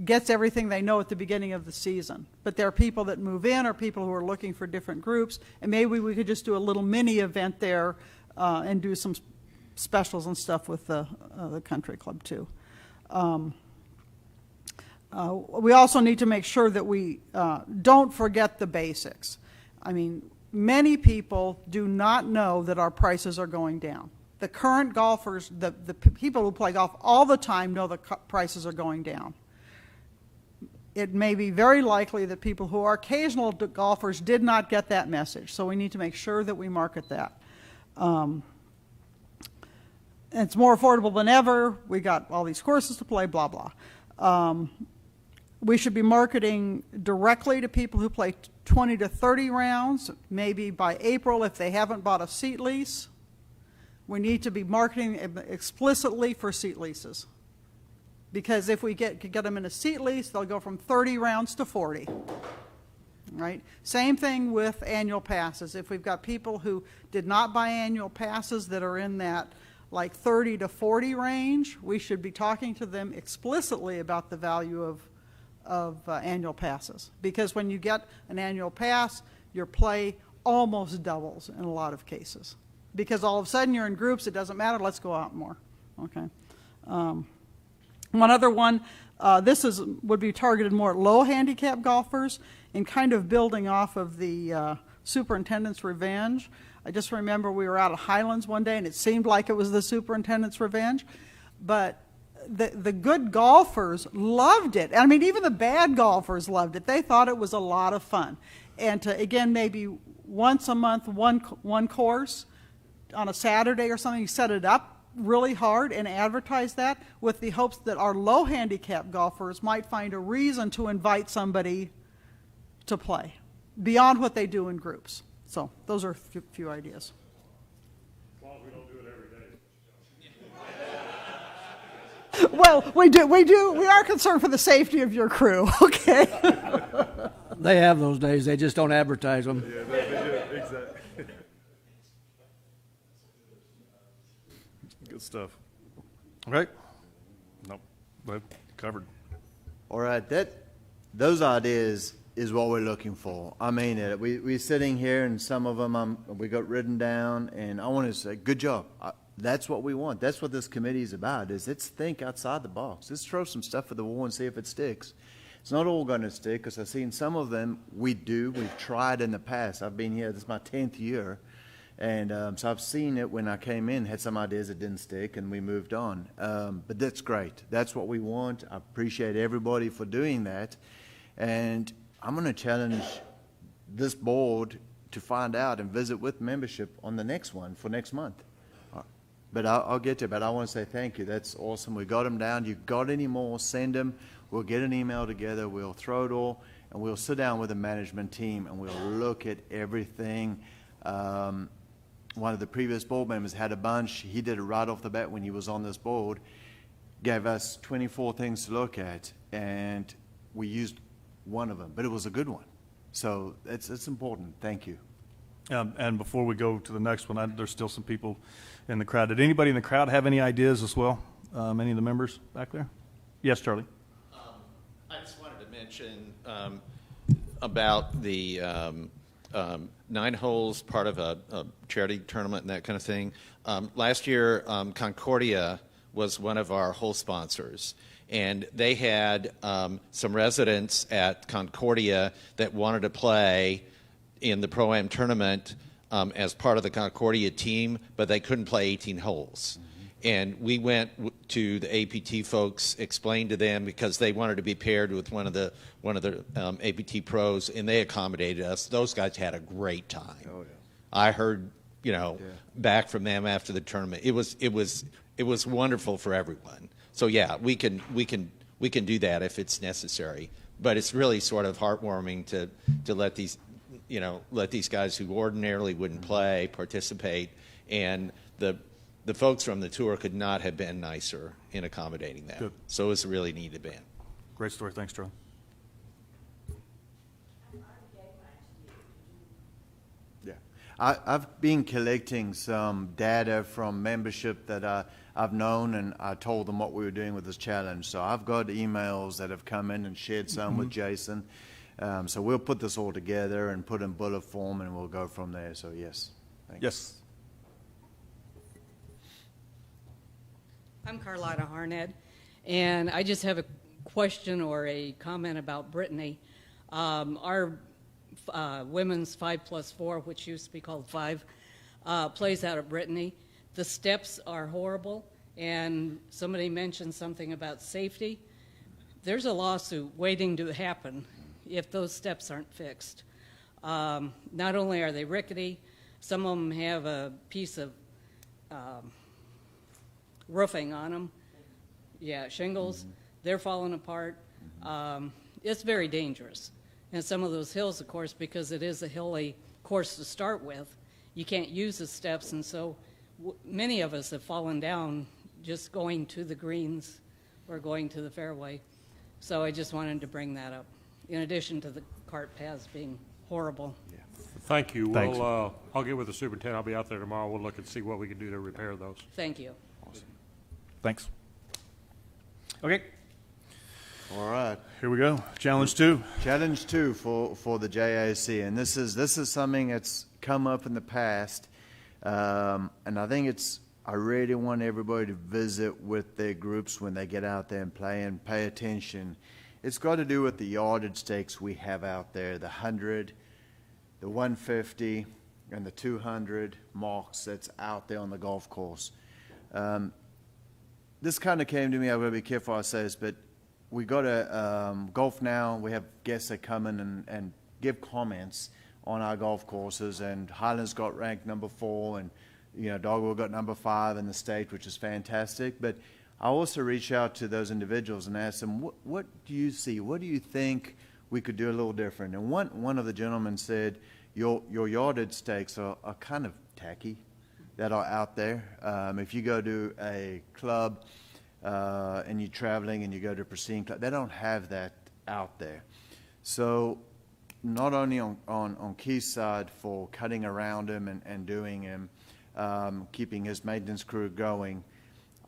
[SPEAKER 3] gets everything they know at the beginning of the season, but there are people that move in or people who are looking for different groups, and maybe we could just do a little mini event there and do some specials and stuff with the country club too. We also need to make sure that we don't forget the basics. I mean, many people do not know that our prices are going down. The current golfers, the people who play golf all the time know the prices are going down. It may be very likely that people who are occasional golfers did not get that message, so we need to make sure that we market that. It's more affordable than ever. We got all these courses to play, blah, blah. We should be marketing directly to people who play 20 to 30 rounds, maybe by April if they haven't bought a seat lease. We need to be marketing explicitly for seat leases. Because if we get them in a seat lease, they'll go from 30 rounds to 40. Right? Same thing with annual passes. If we've got people who did not buy annual passes that are in that like 30 to 40 range, we should be talking to them explicitly about the value of annual passes. Because when you get an annual pass, your play almost doubles in a lot of cases. Because all of a sudden you're in groups, it doesn't matter, let's go out more. Okay. One other one, this would be targeted more at low handicap golfers and kind of building off of the superintendent's revenge. I just remember we were out at Highlands one day and it seemed like it was the superintendent's revenge, but the good golfers loved it. I mean, even the bad golfers loved it. They thought it was a lot of fun. And to, again, maybe once a month, one course on a Saturday or something, you set it up really hard and advertise that with the hopes that our low handicap golfers might find a reason to invite somebody to play beyond what they do in groups. So those are a few ideas.
[SPEAKER 7] As long as we don't do it every day.
[SPEAKER 3] Well, we are concerned for the safety of your crew, okay?
[SPEAKER 11] They have those days, they just don't advertise them.
[SPEAKER 12] Yeah, they do, exactly. Good stuff. Okay? Nope, we've covered.
[SPEAKER 6] All right, those ideas is what we're looking for. I mean it. We're sitting here, and some of them we got written down, and I want to say, good job. That's what we want. That's what this committee is about, is let's think outside the box. Let's throw some stuff at the wall and see if it sticks. It's not all going to stick, because I've seen some of them we've tried in the past. I've been here, this is my 10th year, and so I've seen it when I came in, had some ideas that didn't stick, and we moved on. But that's great. That's what we want. I appreciate everybody for doing that. And I'm going to challenge this board to find out and visit with membership on the next one for next month. But I'll get to it. But I want to say thank you. That's awesome. We got them down. You got any more, send them. We'll get an email together, we'll throw it all, and we'll sit down with the management team and we'll look at everything. One of the previous board members had a bunch. He did it right off the bat when he was on this board, gave us 24 things to look at, and we used one of them, but it was a good one. So it's important. Thank you.
[SPEAKER 1] And before we go to the next one, there's still some people in the crowd. Did anybody in the crowd have any ideas as well? Any of the members back there? Yes, Charlie.
[SPEAKER 2] I just wanted to mention about the 9 holes, part of a charity tournament and that kind of thing. Last year, Concordia was one of our hole sponsors, and they had some residents at Concordia that wanted to play in the Pro-Am tournament as part of the Concordia team, but they couldn't play 18 holes. And we went to the APT folks, explained to them, because they wanted to be paired with one of the APT pros, and they accommodated us. Those guys had a great time.
[SPEAKER 6] Oh, yeah.
[SPEAKER 2] I heard, back from them after the tournament. It was wonderful for everyone. So yeah, we can do that if it's necessary. But it's really sort of heartwarming to let these guys who ordinarily wouldn't play participate, and the folks from the tour could not have been nicer in accommodating that.
[SPEAKER 1] Good.
[SPEAKER 2] So it was a really neat event.
[SPEAKER 1] Great story. Thanks, Charlie.
[SPEAKER 6] Yeah, I've been collecting some data from membership that I've known, and I told them what we were doing with this challenge. So I've got emails that have come in and shared some with Jason. So we'll put this all together and put in bullet form, and we'll go from there. So yes. Thanks.
[SPEAKER 1] Yes.
[SPEAKER 13] I'm Carlotta Harned, and I just have a question or a comment about Brittany. Our women's 5+4, which used to be called 5, plays out at Brittany. The steps are horrible, and somebody mentioned something about safety. There's a lawsuit waiting to happen if those steps aren't fixed. Not only are they rickety, some of them have a piece of roofing on them. Yeah, shingles. They're falling apart. It's very dangerous. And some of those hills, of course, because it is a hilly course to start with, you can't use the steps, and so many of us have fallen down just going to the greens or going to the fairway. So I just wanted to bring that up, in addition to the cart paths being horrible.
[SPEAKER 6] Yeah.
[SPEAKER 7] Thank you.
[SPEAKER 1] Thanks.
[SPEAKER 7] I'll get with the superintendent. I'll be out there tomorrow. We'll look and see what we can do to repair those.
[SPEAKER 13] Thank you.
[SPEAKER 1] Thanks. Okay,
[SPEAKER 6] All right.
[SPEAKER 1] here we go. Challenge 2.
[SPEAKER 6] Challenge 2 for the JAC, and this is something that's come up in the past, and I think I really want everybody to visit with their groups when they get out there and play, and pay attention. It's got to do with the yardage stakes we have out there, the 100, the 150, and the 200 marks that's out there on the golf course. This kind of came to me, I've got to be careful I say this, but we got to Golf Now, we have guests that come in and give comments on our golf courses, and Highlands got ranked number 4, and Dogwood got number 5 in the state, which is fantastic. But I also reach out to those individuals and ask them, what do you see? What do you think we could do a little different? And one of the gentlemen said, your yardage stakes are kind of tacky that are out there. If you go to a club and you're traveling and you go to a pristine club, they don't have that out there. So not only on Keith's side for cutting around him and doing him, keeping his maintenance crew going,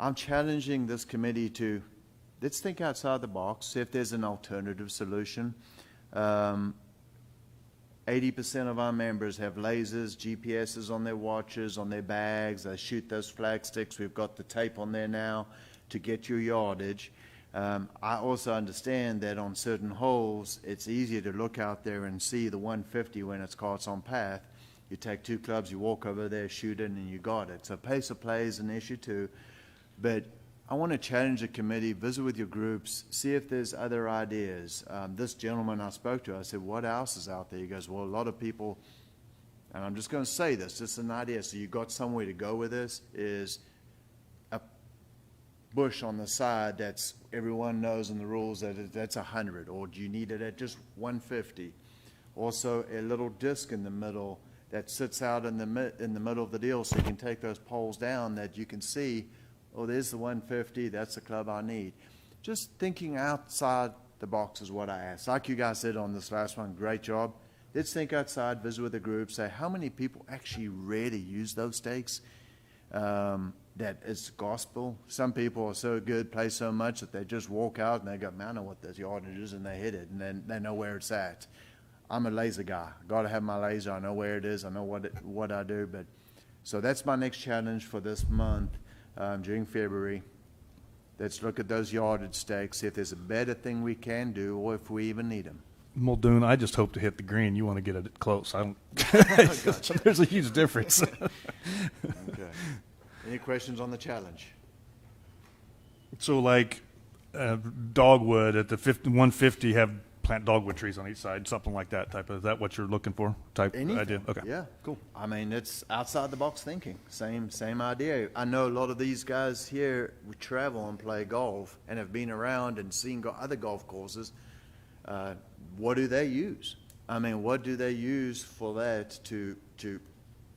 [SPEAKER 6] I'm challenging this committee to, let's think outside the box, see if there's an alternative solution. 80% of our members have lasers, GPSs on their watches, on their bags. They shoot those flag sticks. We've got the tape on there now to get your yardage. I also understand that on certain holes, it's easier to look out there and see the 150 when it's carts on path. You take 2 clubs, you walk over there, shoot it, and you got it. So pace of play is an issue too. But I want to challenge the committee, visit with your groups, see if there's other ideas. This gentleman I spoke to, I said, what else is out there? He goes, well, a lot of people, and I'm just going to say this, just an idea, so you got somewhere to go with this, is a bush on the side that's, everyone knows in the rules that that's 100, or do you need it at just 150? Also, a little disc in the middle that sits out in the middle of the deal, so you can take those poles down that you can see, oh, there's the 150, that's the club I need. Just thinking outside the box is what I asked. Like you guys did on this last one, great job. Let's think outside, visit with the group, say how many people actually really use those stakes. That it's gospel. Some people are so good, play so much that they just walk out and they go, man, I know what the yardage is, and they hit it, and then they know where it's at. I'm a laser guy. Got to have my laser. I know where it is. I know what I do. But so that's my next challenge for this month during February. Let's look at those yardage stakes, see if there's a better thing we can do, or if we even need them.
[SPEAKER 1] Muldoon, I just hope to hit the green. You want to get it close. I don't. There's a huge difference.
[SPEAKER 6] Okay. Any questions on the challenge?
[SPEAKER 1] So, like dogwood at the 150, have plant dogwood trees on each side, something like that type of. Is that what you're looking for? Type
[SPEAKER 6] Anything.
[SPEAKER 1] idea? Okay.
[SPEAKER 6] Yeah, cool. I mean, it's outside the box thinking. Same idea. I know a lot of these guys here travel and play golf and have been around and seen other golf courses. What do they use? I mean, what do they use for that to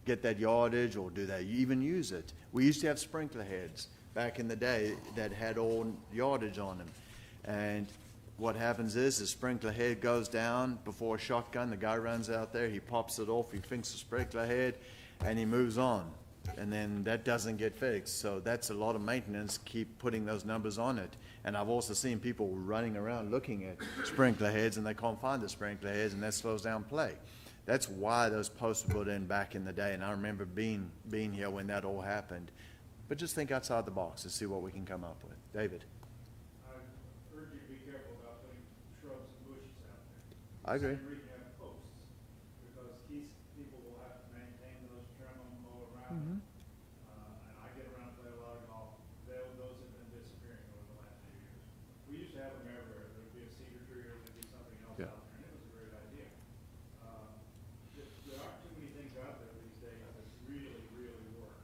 [SPEAKER 6] get that yardage, or do they even use it? We used to have sprinkler heads back in the day that had all yardage on them, and what happens is the sprinkler head goes down before a shotgun. The guy runs out there, he pops it off, he thinks the sprinkler head, and he moves on. And then that doesn't get fixed. So that's a lot of maintenance, keep putting those numbers on it. And I've also seen people running around looking at sprinkler heads, and they can't find the sprinkler heads, and that slows down play. That's why those posts were put in back in the day, and I remember being here when that all happened. But just think outside the box and see what we can come up with. David? I agree.
[SPEAKER 14] Because people will have to maintain those, trim them, mow around. And I get around and play a lot of golf. Those have been disappearing over the last few years. We used to have them everywhere. There'd be a cedar tree or there'd be something else out there, and it was a great idea. There aren't too many things out there these days that really, really work.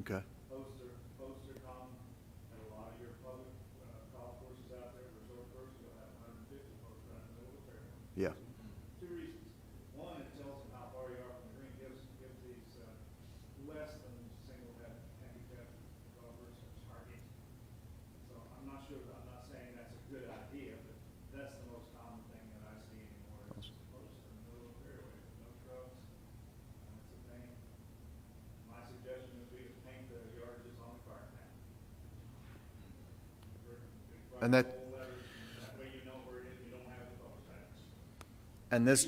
[SPEAKER 6] Okay.
[SPEAKER 14] Posts are common at a lot of your public golf courses out there. Resort courses will have 150 posts right in the middle of the fairway.
[SPEAKER 6] Yeah.
[SPEAKER 14] Two reasons. One, it tells them how far you are from the green, gives these less than single handicap golfers a target. So I'm not saying that's a good idea, but that's the most common thing that I see anymore. Is posts in the middle of the fairway with no shrubs. It's a pain. My suggestion would be to paint the yardages on the cart now.
[SPEAKER 6] And that. And this,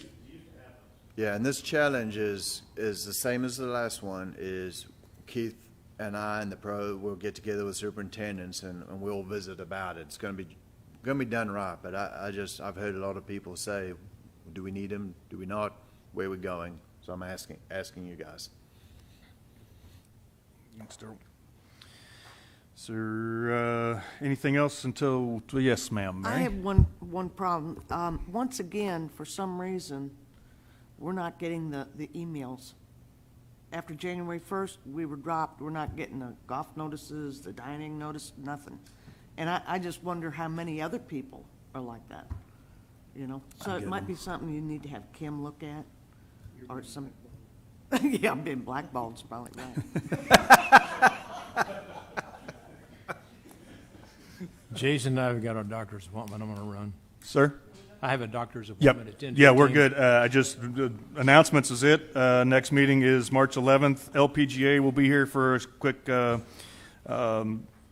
[SPEAKER 6] yeah, and this challenge is the same as the last one. Is Keith and I and the pro will get together with superintendents and we'll visit about it. It's going to be done right. But I've heard a lot of people say, do we need them? Do we not? Where are we going? So I'm asking you guys.
[SPEAKER 1] Thanks, Daryl. Is there anything else until, yes, ma'am. Mary?
[SPEAKER 5] I have one problem. Once again, for some reason, we're not getting the emails. After January 1st, we were dropped. We're not getting the golf notices, the dining notice, nothing. And I just wonder how many other people are like that, you know? So it might be something you need to have Kim look at, or some, yeah, I'm being blackballed, it's probably right.
[SPEAKER 9] Jason and I have got our doctor's appointment I'm going to run.
[SPEAKER 1] Sir?
[SPEAKER 9] I have a doctor's
[SPEAKER 1] Yep.
[SPEAKER 9] appointment at 10:15.
[SPEAKER 1] Yeah, we're good. Announcements is it. Next meeting is March 11th. LPGA will be here for a quick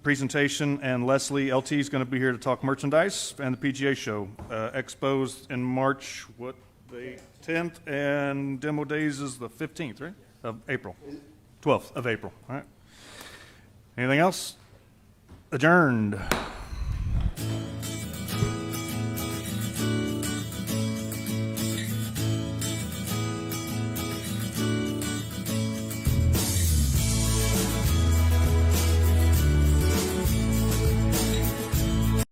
[SPEAKER 1] presentation, and Leslie LT is going to be here to talk merchandise and the PGA show. Expos in March, the 10th, and demo days is the 15th, right? Of April. 12th of April. All right. Anything else? Adjourned.